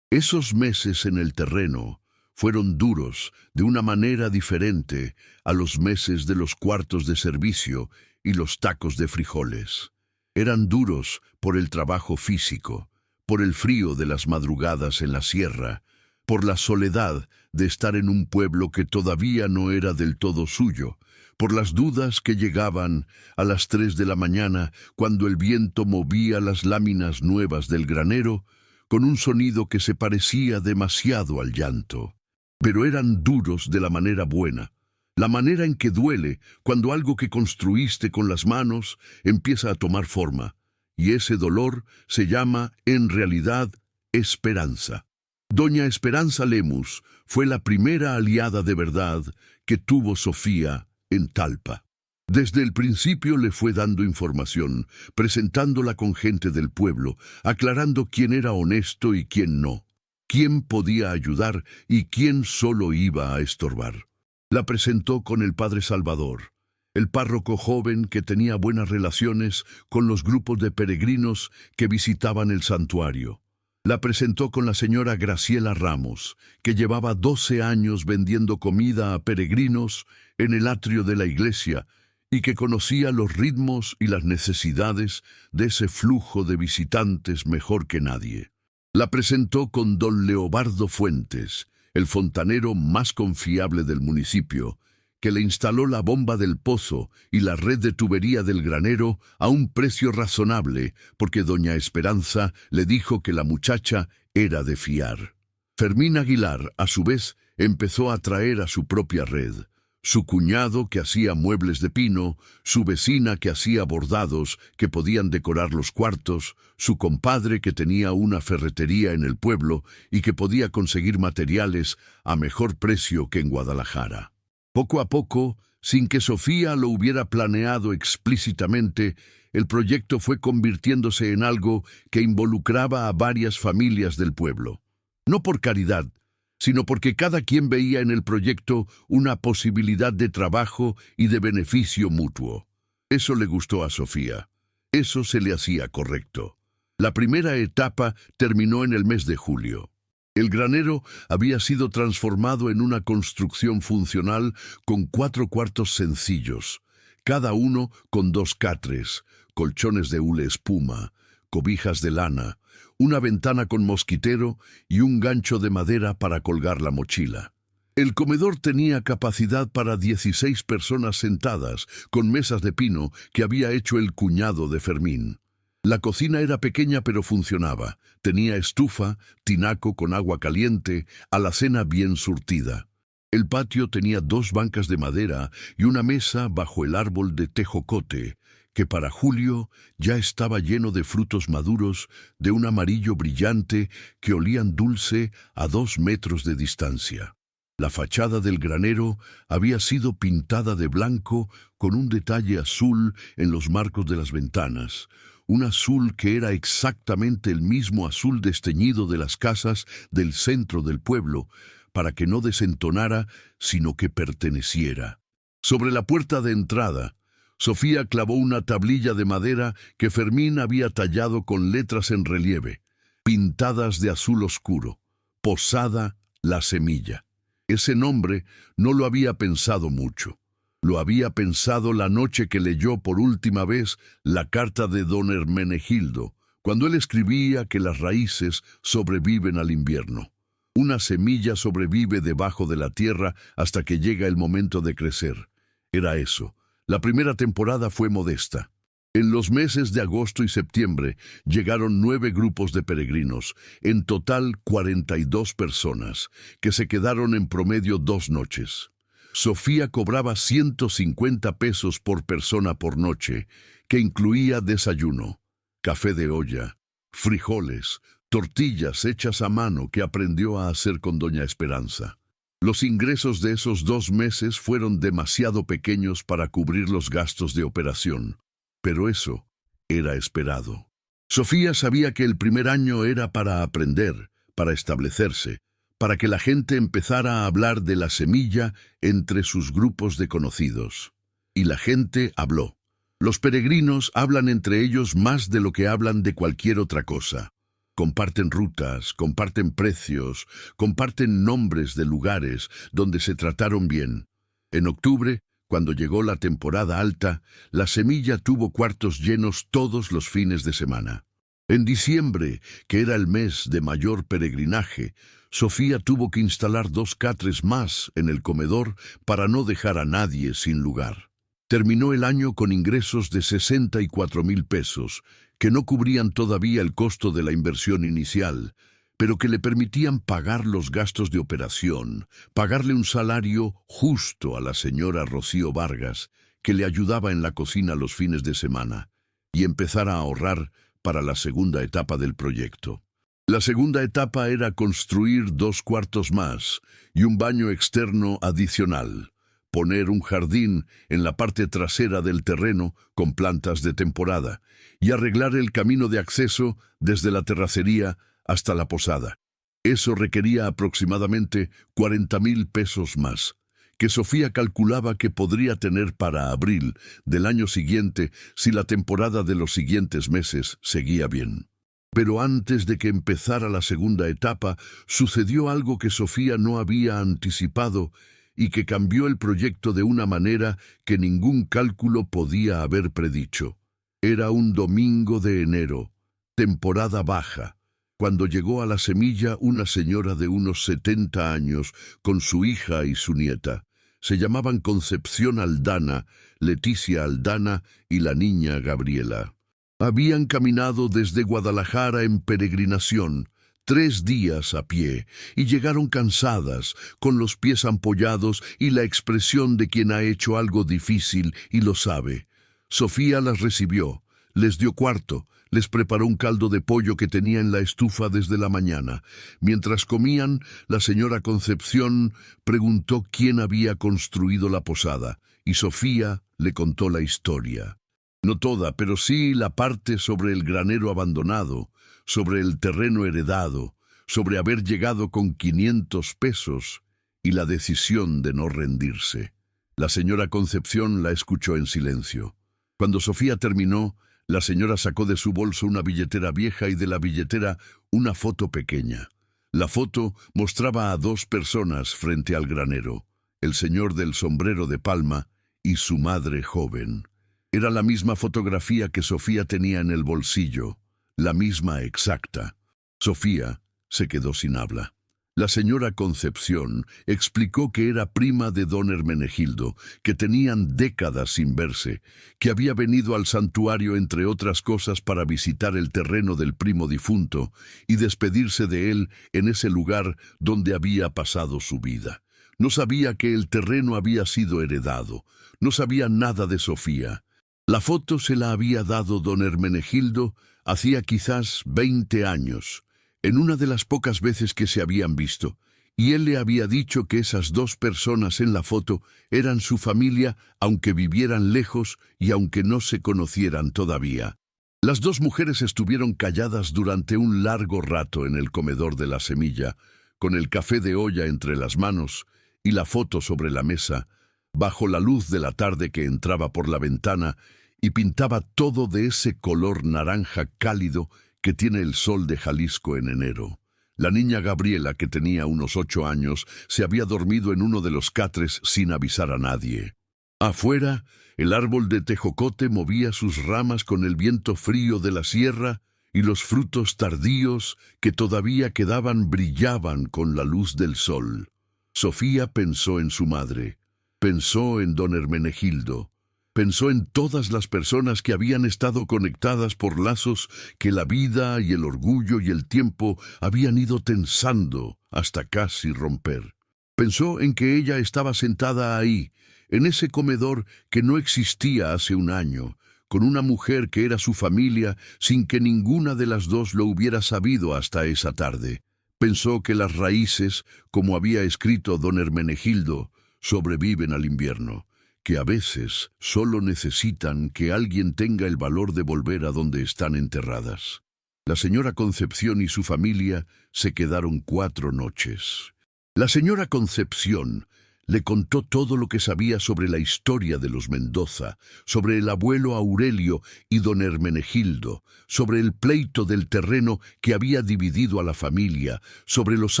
Esos meses en el terreno fueron duros de una manera diferente a los meses de los cuartos de servicio y los tacos de frijoles. Eran duros por el trabajo físico, por el frío de las madrugadas en la sierra, por la soledad de estar en un pueblo que todavía no era del todo suyo, por las dudas que llegaban a las 3 de la mañana cuando el viento movía las láminas nuevas del granero con un sonido que se parecía demasiado al llanto. Pero eran duros de la manera buena, la manera en que duele cuando algo que construiste con las manos empieza a tomar forma, y ese dolor se llama, en realidad, esperanza. Doña Esperanza Lemus fue la primera aliada de verdad que tuvo Sofía en Talpa. Desde el principio le fue dando información, presentándola con gente del pueblo, aclarando quién era honesto y quién no, quién podía ayudar y quién solo iba a estorbar. La presentó con el padre Salvador, el párroco joven que tenía buenas relaciones con los grupos de peregrinos que visitaban el santuario. La presentó con la señora Graciela Ramos, que llevaba 12 años vendiendo comida a peregrinos en el atrio de la iglesia y que conocía los ritmos y las necesidades de ese flujo de visitantes mejor que nadie. La presentó con don Leobardo Fuentes, el fontanero más confiable del municipio, que le instaló la bomba del pozo y la red de tubería del granero a un precio razonable, porque doña Esperanza le dijo que la muchacha era de fiar. Fermín Aguilar, a su vez, empezó a traer a su propia red. Su cuñado, que hacía muebles de pino, su vecina, que hacía bordados que podían decorar los cuartos, su compadre, que tenía una ferretería en el pueblo y que podía conseguir materiales a mejor precio que en Guadalajara. Poco a poco, sin que Sofía lo hubiera planeado explícitamente, el proyecto fue convirtiéndose en algo que involucraba a varias familias del pueblo. No por caridad, sino porque cada quien veía en el proyecto una posibilidad de trabajo y de beneficio mutuo. Eso le gustó a Sofía. Eso se le hacía correcto. La primera etapa terminó en el mes de julio. El granero había sido transformado en una construcción funcional con 4 cuartos sencillos, cada uno con 2 catres, colchones de hule espuma, cobijas de lana, una ventana con mosquitero y un gancho de madera para colgar la mochila. El comedor tenía capacidad para 16 personas sentadas, con mesas de pino que había hecho el cuñado de Fermín. La cocina era pequeña pero funcionaba. Tenía estufa, tinaco con agua caliente, alacena bien surtida. El patio tenía 2 bancas de madera y una mesa bajo el árbol de tejocote, que para julio ya estaba lleno de frutos maduros de un amarillo brillante que olían dulce a 2 metros de distancia. La fachada del granero había sido pintada de blanco con un detalle azul en los marcos de las ventanas, un azul que era exactamente el mismo azul desteñido de las casas del centro del pueblo, para que no desentonara, sino que perteneciera. Sobre la puerta de entrada, Sofía clavó una tablilla de madera que Fermín había tallado con letras en relieve, pintadas de azul oscuro: Posada La Semilla. Ese nombre no lo había pensado mucho. Lo había pensado la noche que leyó por última vez la carta de don Hermenegildo, cuando él escribía que las raíces sobreviven al invierno. Una semilla sobrevive debajo de la tierra hasta que llega el momento de crecer. Era eso. La primera temporada fue modesta. En los meses de agosto y septiembre llegaron 9 grupos de peregrinos, en total 42 personas, que se quedaron en promedio 2 noches. Sofía cobraba 150 pesos por persona por noche, que incluía desayuno, café de olla, frijoles, tortillas hechas a mano que aprendió a hacer con doña Esperanza. Los ingresos de esos 2 meses fueron demasiado pequeños para cubrir los gastos de operación. Pero eso era esperado. Sofía sabía que el primer año era para aprender, para establecerse, para que la gente empezara a hablar de la semilla entre sus grupos de conocidos. Y la gente habló. Los peregrinos hablan entre ellos más de lo que hablan de cualquier otra cosa. Comparten rutas, comparten precios, comparten nombres de lugares donde se trataron bien. En octubre, cuando llegó la temporada alta, la semilla tuvo cuartos llenos todos los fines de semana. En diciembre, que era el mes de mayor peregrinaje, Sofía tuvo que instalar 2 catres más en el comedor para no dejar a nadie sin lugar. Terminó el año con ingresos de 64,000 pesos, que no cubrían todavía el costo de la inversión inicial, pero que le permitían pagar los gastos de operación, pagarle un salario justo a la señora Rocío Vargas, que le ayudaba en la cocina los fines de semana, y empezar a ahorrar para la segunda etapa del proyecto. La segunda etapa era construir 2 cuartos más y un baño externo adicional, poner un jardín en la parte trasera del terreno con plantas de temporada y arreglar el camino de acceso desde la terracería hasta la posada. Eso requería aproximadamente 40,000 pesos más, que Sofía calculaba que podría tener para abril del año siguiente si la temporada de los siguientes meses seguía bien. Pero antes de que empezara la segunda etapa, sucedió algo que Sofía no había anticipado y que cambió el proyecto de una manera que ningún cálculo podía haber predicho. Era un domingo de enero, temporada baja, cuando llegó a la semilla una señora de unos 70 años con su hija y su nieta. Se llamaban Concepción Aldana, Leticia Aldana y la niña Gabriela. Habían caminado desde Guadalajara en peregrinación, 3 días a pie, y llegaron cansadas, con los pies ampollados y la expresión de quien ha hecho algo difícil y lo sabe. Sofía las recibió, les dio cuarto, les preparó un caldo de pollo que tenía en la estufa desde la mañana. Mientras comían, la señora Concepción preguntó quién había construido la posada, y Sofía le contó la historia. No toda, pero sí la parte sobre el granero abandonado, sobre el terreno heredado, sobre haber llegado con 500 pesos y la decisión de no rendirse. La señora Concepción la escuchó en silencio. Cuando Sofía terminó, la señora sacó de su bolso una billetera vieja y de la billetera una foto pequeña. La foto mostraba a 2 personas frente al granero, el señor del sombrero de palma y su madre joven. Era la misma fotografía que Sofía tenía en el bolsillo, la misma exacta. Sofía se quedó sin habla. La señora Concepción explicó que era prima de don Hermenegildo, que tenían décadas sin verse, que había venido al santuario entre otras cosas para visitar el terreno del primo difunto y despedirse de él en ese lugar donde había pasado su vida. No sabía que el terreno había sido heredado, no sabía nada de Sofía. La foto se la había dado don Hermenegildo hacía quizás 20 años, en una de las pocas veces que se habían visto, y él le había dicho que esas dos personas en la foto eran su familia, aunque vivieran lejos y aunque no se conocieran todavía. Las dos mujeres estuvieron calladas durante un largo rato en el comedor de la Semilla, con el café de olla entre las manos y la foto sobre la mesa, bajo la luz de la tarde que entraba por la ventana y pintaba todo de ese color naranja cálido que tiene el sol de Jalisco en enero. La niña Gabriela, que tenía unos 8 años, se había dormido en uno de los catres sin avisar a nadie. Afuera, el árbol de tejocote movía sus ramas con el viento frío de la sierra y los frutos tardíos que todavía quedaban brillaban con la luz del sol. Sofía pensó en su madre, pensó en don Hermenegildo, pensó en todas las personas que habían estado conectadas por lazos que la vida y el orgullo y el tiempo habían ido tensando hasta casi romper. Pensó en que ella estaba sentada ahí, en ese comedor que no existía hace un año, con una mujer que era su familia sin que ninguna de las dos lo hubiera sabido hasta esa tarde. Pensó que las raíces, como había escrito don Hermenegildo, sobreviven al invierno, que a veces solo necesitan que alguien tenga el valor de volver a donde están enterradas. La señora Concepción y su familia se quedaron 4 noches. La señora Concepción le contó todo lo que sabía sobre la historia de los Mendoza, sobre el abuelo Aurelio y don Hermenegildo, sobre el pleito del terreno que había dividido a la familia, sobre los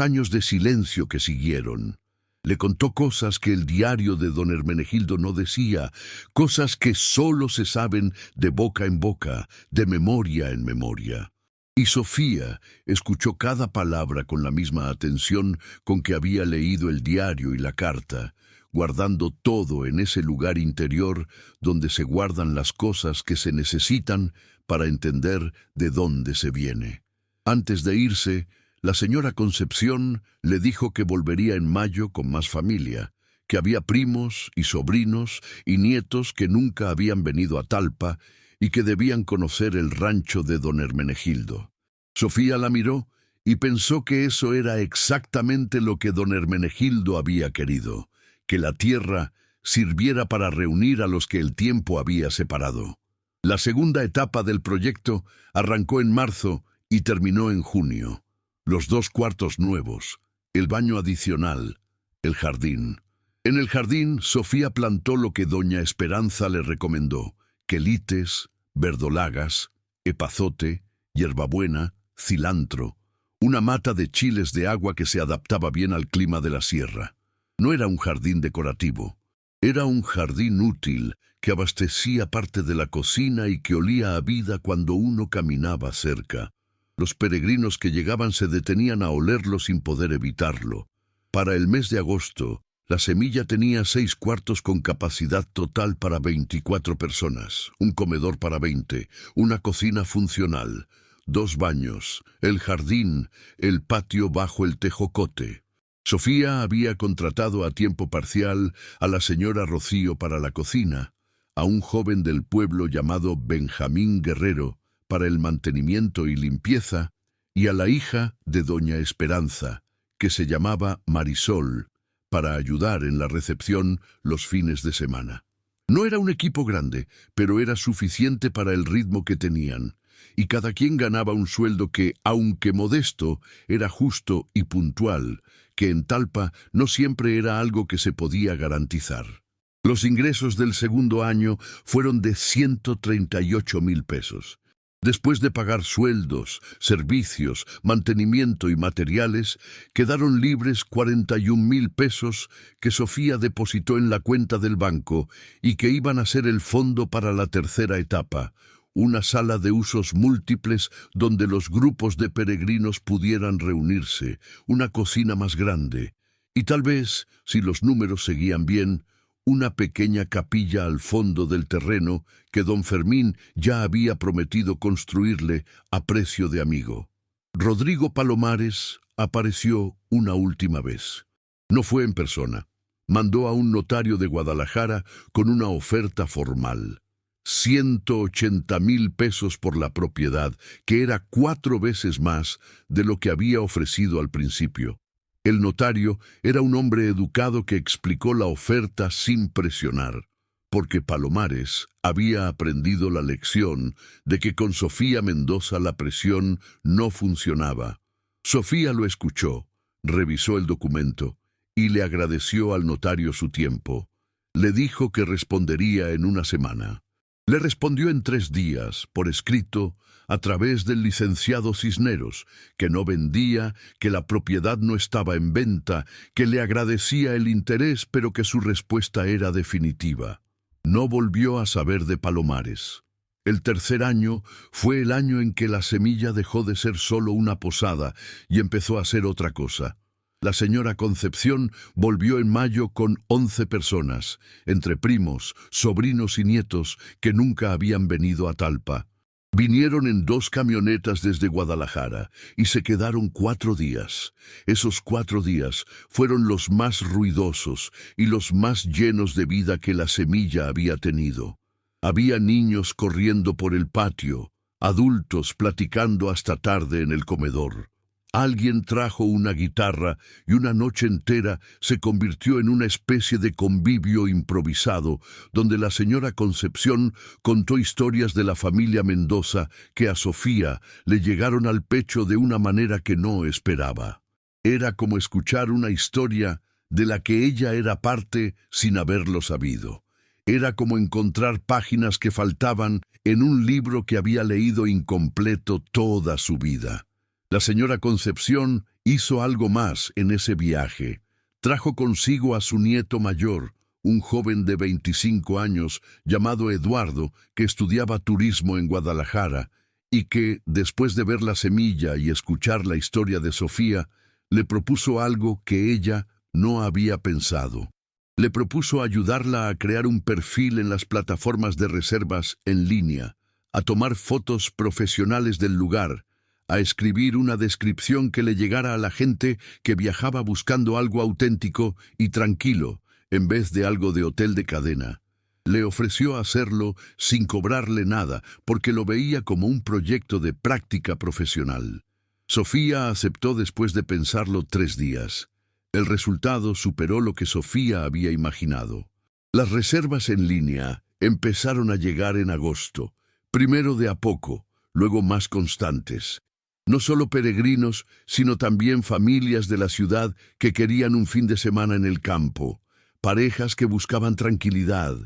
años de silencio que siguieron. Le contó cosas que el diario de don Hermenegildo no decía, cosas que solo se saben de boca en boca, de memoria en memoria. Y Sofía escuchó cada palabra con la misma atención con que había leído el diario y la carta, guardando todo en ese lugar interior donde se guardan las cosas que se necesitan para entender de dónde se viene. Antes de irse, la señora Concepción le dijo que volvería en mayo con más familia, que había primos y sobrinos y nietos que nunca habían venido a Talpa y que debían conocer el rancho de don Hermenegildo. Sofía la miró y pensó que eso era exactamente lo que don Hermenegildo había querido, que la tierra sirviera para reunir a los que el tiempo había separado. La segunda etapa del proyecto arrancó en marzo y terminó en junio. Los 2 cuartos nuevos, el baño adicional, el jardín. En el jardín, Sofía plantó lo que doña Esperanza le recomendó: quelites, verdolagas, epazote, hierbabuena, cilantro, una mata de chiles de agua que se adaptaba bien al clima de la sierra. No era un jardín decorativo, era un jardín útil que abastecía parte de la cocina y que olía a vida cuando uno caminaba cerca. Los peregrinos que llegaban se detenían a olerlo sin poder evitarlo. Para el mes de agosto, la Semilla tenía 6 cuartos con capacidad total para 24 personas, un comedor para 20, una cocina funcional, 2 baños, el jardín, el patio bajo el tejocote. Sofía había contratado a tiempo parcial a la señora Rocío para la cocina, a un joven del pueblo llamado Benjamín Guerrero para el mantenimiento y limpieza, y a la hija de doña Esperanza, que se llamaba Marisol, para ayudar en la recepción los fines de semana. No era un equipo grande, pero era suficiente para el ritmo que tenían, y cada quien ganaba un sueldo que, aunque modesto, era justo y puntual, que en Talpa no siempre era algo que se podía garantizar. Los ingresos del segundo año fueron de 138,000 pesos. Después de pagar sueldos, servicios, mantenimiento y materiales, quedaron libres 41,000 pesos que Sofía depositó en la cuenta del banco y que iban a ser el fondo para la tercera etapa, una sala de usos múltiples donde los grupos de peregrinos pudieran reunirse, una cocina más grande y tal vez, si los números seguían bien, una pequeña capilla al fondo del terreno que don Fermín ya había prometido construirle a precio de amigo. Rodrigo Palomares apareció una última vez. No fue en persona. Mandó a un notario de Guadalajara con una oferta formal. 180,000 pesos por la propiedad, que era 4 veces más de lo que había ofrecido al principio. El notario era un hombre educado que explicó la oferta sin presionar, porque Palomares había aprendido la lección de que con Sofía Mendoza la presión no funcionaba. Sofía lo escuchó, revisó el documento y le agradeció al notario su tiempo. Le dijo que respondería en una semana. Le respondió en 3 días, por escrito, a través del licenciado Cisneros, que no vendía, que la propiedad no estaba en venta, que le agradecía el interés, pero que su respuesta era definitiva. No volvió a saber de Palomares. El tercer año fue el año en que la semilla dejó de ser solo una posada y empezó a ser otra cosa. La señora Concepción volvió en mayo con 11 personas, entre primos, sobrinos y nietos que nunca habían venido a Talpa. Vinieron en 2 camionetas desde Guadalajara y se quedaron 4 días. Esos 4 días fueron los más ruidosos y los más llenos de vida que la semilla había tenido. Había niños corriendo por el patio, adultos platicando hasta tarde en el comedor. Alguien trajo una guitarra y una noche entera se convirtió en una especie de convivio improvisado, donde la señora Concepción contó historias de la familia Mendoza que a Sofía le llegaron al pecho de una manera que no esperaba. Era como escuchar una historia de la que ella era parte sin haberlo sabido. Era como encontrar páginas que faltaban en un libro que había leído incompleto toda su vida. La señora Concepción hizo algo más en ese viaje. Trajo consigo a su nieto mayor, un joven de 25 años llamado Eduardo, que estudiaba turismo en Guadalajara, y que, después de ver la semilla y escuchar la historia de Sofía, le propuso algo que ella no había pensado. Le propuso ayudarla a crear un perfil en las plataformas de reservas en línea, a tomar fotos profesionales del lugar, a escribir una descripción que le llegara a la gente que viajaba buscando algo auténtico y tranquilo, en vez de algo de hotel de cadena. Le ofreció hacerlo sin cobrarle nada, porque lo veía como un proyecto de práctica profesional. Sofía aceptó después de pensarlo 3 días. El resultado superó lo que Sofía había imaginado. Las reservas en línea empezaron a llegar en agosto, primero de a poco, luego más constantes. No solo peregrinos, sino también familias de la ciudad que querían un fin de semana en el campo, parejas que buscaban tranquilidad,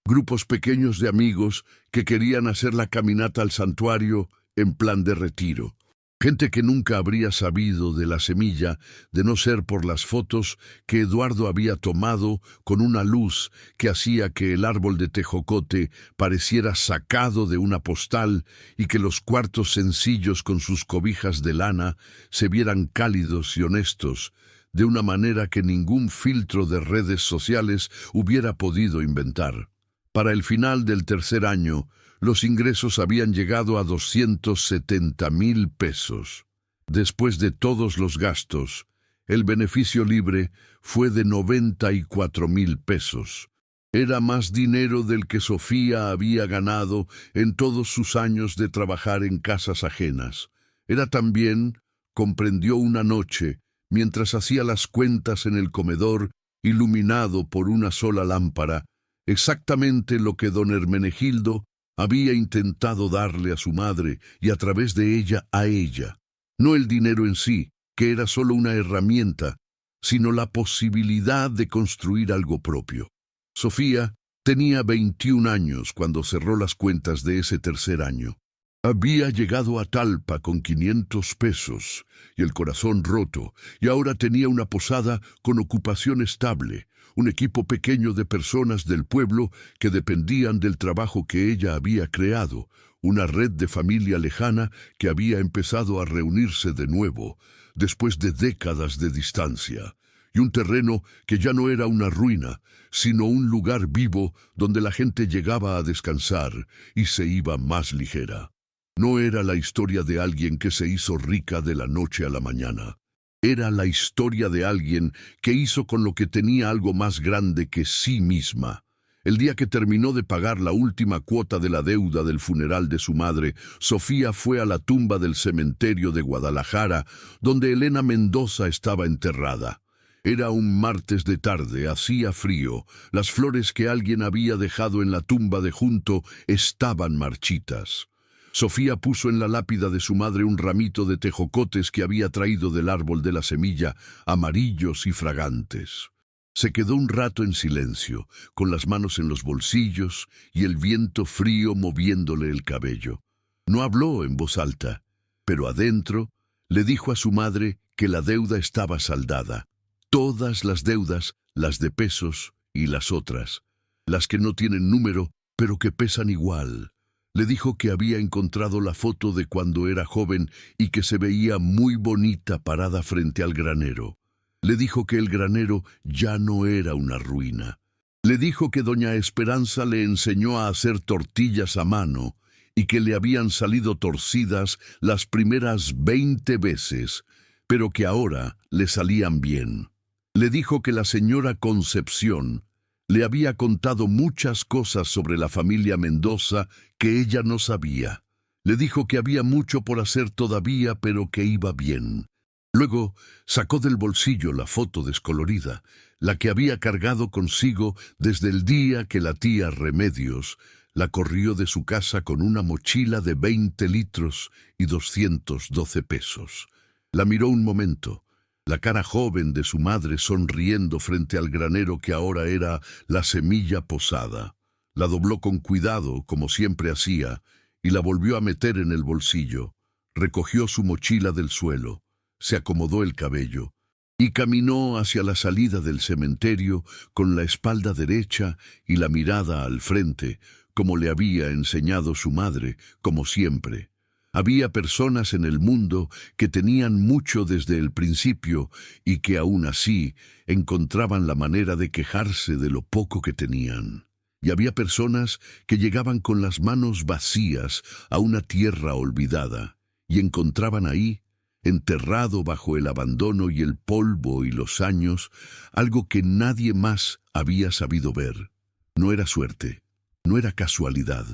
grupos pequeños de amigos que querían hacer la caminata al santuario en plan de retiro. Gente que nunca habría sabido de la semilla de no ser por las fotos que Eduardo había tomado con una luz que hacía que el árbol de tejocote pareciera sacado de una postal y que los cuartos sencillos con sus cobijas de lana se vieran cálidos y honestos, de una manera que ningún filtro de redes sociales hubiera podido inventar. Para el final del tercer año, los ingresos habían llegado a 270,000 pesos. Después de todos los gastos, el beneficio libre fue de 94,000 pesos. Era más dinero del que Sofía había ganado en todos sus años de trabajar en casas ajenas. Era también, comprendió una noche, mientras hacía las cuentas en el comedor, iluminado por una sola lámpara, exactamente lo que don Hermenegildo había intentado darle a su madre y a través de ella a ella. No el dinero en sí, que era solo una herramienta, sino la posibilidad de construir algo propio. Sofía tenía 21 años cuando cerró las cuentas de ese tercer año. Había llegado a Talpa con 500 pesos y el corazón roto, y ahora tenía una posada con ocupación estable, un equipo pequeño de personas del pueblo que dependían del trabajo que ella había creado, una red de familia lejana que había empezado a reunirse de nuevo, después de décadas de distancia, y un terreno que ya no era una ruina, sino un lugar vivo donde la gente llegaba a descansar y se iba más ligera. No era la historia de alguien que se hizo rica de la noche a la mañana. Era la historia de alguien que hizo con lo que tenía algo más grande que sí misma. El día que terminó de pagar la última cuota de la deuda del funeral de su madre, Sofía fue a la tumba del cementerio de Guadalajara, donde Elena Mendoza estaba enterrada. Era un martes de tarde, hacía frío. Las flores que alguien había dejado en la tumba de junto estaban marchitas. Sofía puso en la lápida de su madre un ramito de tejocotes que había traído del árbol de la semilla, amarillos y fragantes. Se quedó un rato en silencio, con las manos en los bolsillos y el viento frío moviéndole el cabello. No habló en voz alta, pero adentro le dijo a su madre que la deuda estaba saldada. Todas las deudas, las de pesos y las otras, las que no tienen número, pero que pesan igual. Le dijo que había encontrado la foto de cuando era joven y que se veía muy bonita parada frente al granero. Le dijo que el granero ya no era una ruina. Le dijo que doña Esperanza le enseñó a hacer tortillas a mano y que le habían salido torcidas las primeras 20 veces, pero que ahora le salían bien. Le dijo que la señora Concepción le había contado muchas cosas sobre la familia Mendoza que ella no sabía. Le dijo que había mucho por hacer todavía, pero que iba bien. Luego sacó del bolsillo la foto descolorida, la que había cargado consigo desde el día que la tía Remedios la corrió de su casa con una mochila de 20 litros y 212 pesos. La miró un momento, la cara joven de su madre sonriendo frente al granero que ahora era la Semilla Posada. La dobló con cuidado, como siempre hacía, y la volvió a meter en el bolsillo. Recogió su mochila del suelo. Se acomodó el cabello y caminó hacia la salida del cementerio con la espalda derecha y la mirada al frente, como le había enseñado su madre, como siempre. Había personas en el mundo que tenían mucho desde el principio y que aún así encontraban la manera de quejarse de lo poco que tenían. Y había personas que llegaban con las manos vacías a una tierra olvidada y encontraban ahí, enterrado bajo el abandono y el polvo y los años, algo que nadie más había sabido ver. No era suerte, no era casualidad.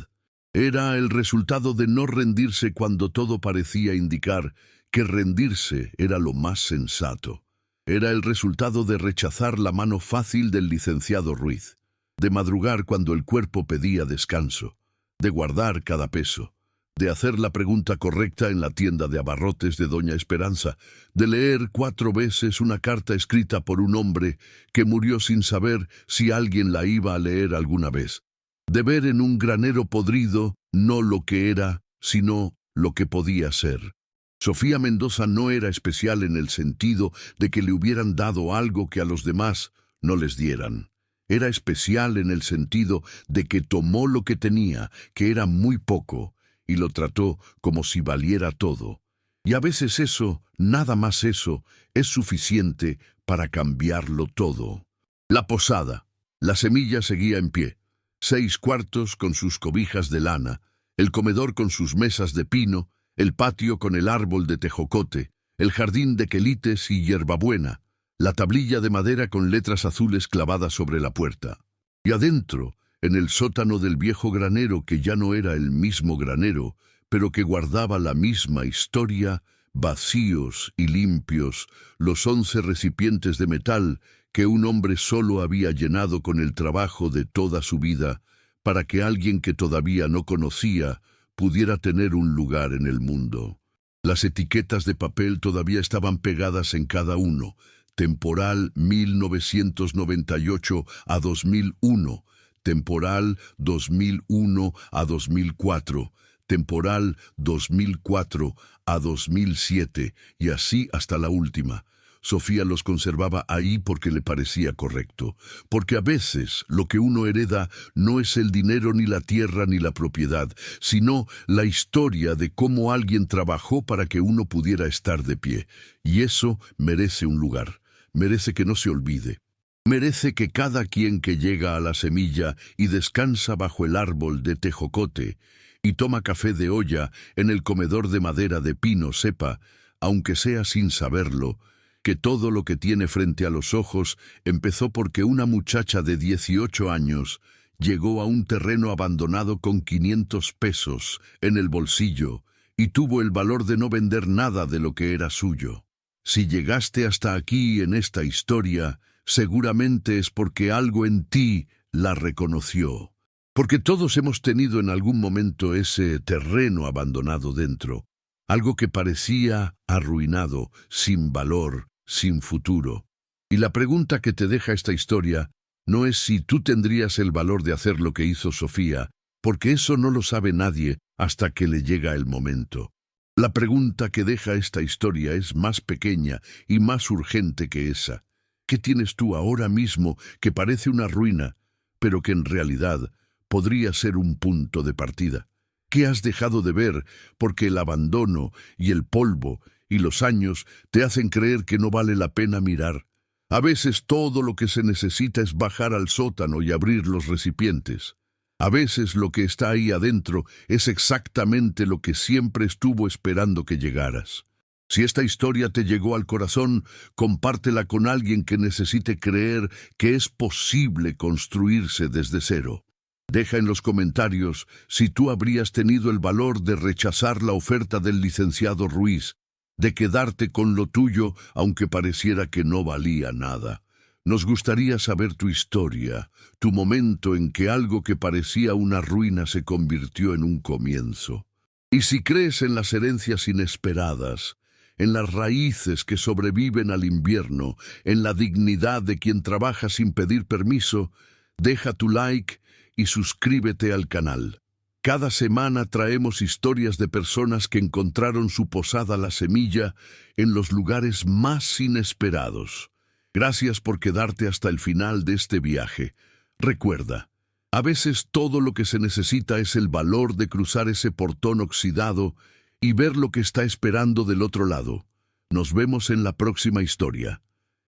Era el resultado de no rendirse cuando todo parecía indicar que rendirse era lo más sensato. Era el resultado de rechazar la mano fácil del licenciado Ruiz, de madrugar cuando el cuerpo pedía descanso, de guardar cada peso, de hacer la pregunta correcta en la tienda de abarrotes de doña Esperanza, de leer 4 veces una carta escrita por un hombre que murió sin saber si alguien la iba a leer alguna vez, de ver en un granero podrido no lo que era, sino lo que podía ser. Sofía Mendoza no era especial en el sentido de que le hubieran dado algo que a los demás no les dieran. Era especial en el sentido de que tomó lo que tenía, que era muy poco, y lo trató como si valiera todo. Y a veces eso, nada más eso, es suficiente para cambiarlo todo. La posada. La Semilla seguía en pie. 6 cuartos con sus cobijas de lana, el comedor con sus mesas de pino, el patio con el árbol de tejocote, el jardín de quelites y hierbabuena, la tablilla de madera con letras azules clavadas sobre la puerta. Y adentro, en el sótano del viejo granero que ya no era el mismo granero, pero que guardaba la misma historia, vacíos y limpios, los 11 recipientes de metal que un hombre solo había llenado con el trabajo de toda su vida, para que alguien que todavía no conocía pudiera tener un lugar en el mundo. Las etiquetas de papel todavía estaban pegadas en cada uno. Temporal 1998 a 2001, temporal 2001 a 2004, temporal 2004 a 2007, y así hasta la última. Sofía los conservaba ahí porque le parecía correcto, porque a veces lo que uno hereda no es el dinero ni la tierra ni la propiedad, sino la historia de cómo alguien trabajó para que uno pudiera estar de pie, y eso merece un lugar, merece que no se olvide. Merece que cada quien que llega a la Semilla y descansa bajo el árbol de tejocote y toma café de olla en el comedor de madera de pino sepa, aunque sea sin saberlo, que todo lo que tiene frente a los ojos empezó porque una muchacha de 18 años llegó a un terreno abandonado con 500 pesos en el bolsillo y tuvo el valor de no vender nada de lo que era suyo. Si llegaste hasta aquí en esta historia, seguramente es porque algo en ti la reconoció. Porque todos hemos tenido en algún momento ese terreno abandonado dentro, algo que parecía arruinado, sin valor, sin futuro. Y la pregunta que te deja esta historia no es si tú tendrías el valor de hacer lo que hizo Sofía, porque eso no lo sabe nadie hasta que le llega el momento. La pregunta que deja esta historia es más pequeña y más urgente que esa. ¿Qué tienes tú ahora mismo que parece una ruina, pero que en realidad podría ser un punto de partida? ¿Qué has dejado de ver porque el abandono y el polvo y los años te hacen creer que no vale la pena mirar? A veces todo lo que se necesita es bajar al sótano y abrir los recipientes. A veces lo que está ahí adentro es exactamente lo que siempre estuvo esperando que llegaras. Si esta historia te llegó al corazón, compártela con alguien que necesite creer que es posible construirse desde cero. Deja en los comentarios si tú habrías tenido el valor de rechazar la oferta del licenciado Ruiz, de quedarte con lo tuyo aunque pareciera que no valía nada. Nos gustaría saber tu historia, tu momento en que algo que parecía una ruina se convirtió en un comienzo. Y si crees en las herencias inesperadas, en las raíces que sobreviven al invierno, en la dignidad de quien trabaja sin pedir permiso, deja tu like y suscríbete al canal. Cada semana traemos historias de personas que encontraron su posada la semilla en los lugares más inesperados. Gracias por quedarte hasta el final de este viaje. Recuerda, a veces todo lo que se necesita es el valor de cruzar ese portón oxidado y ver lo que está esperando del otro lado. Nos vemos en la próxima historia.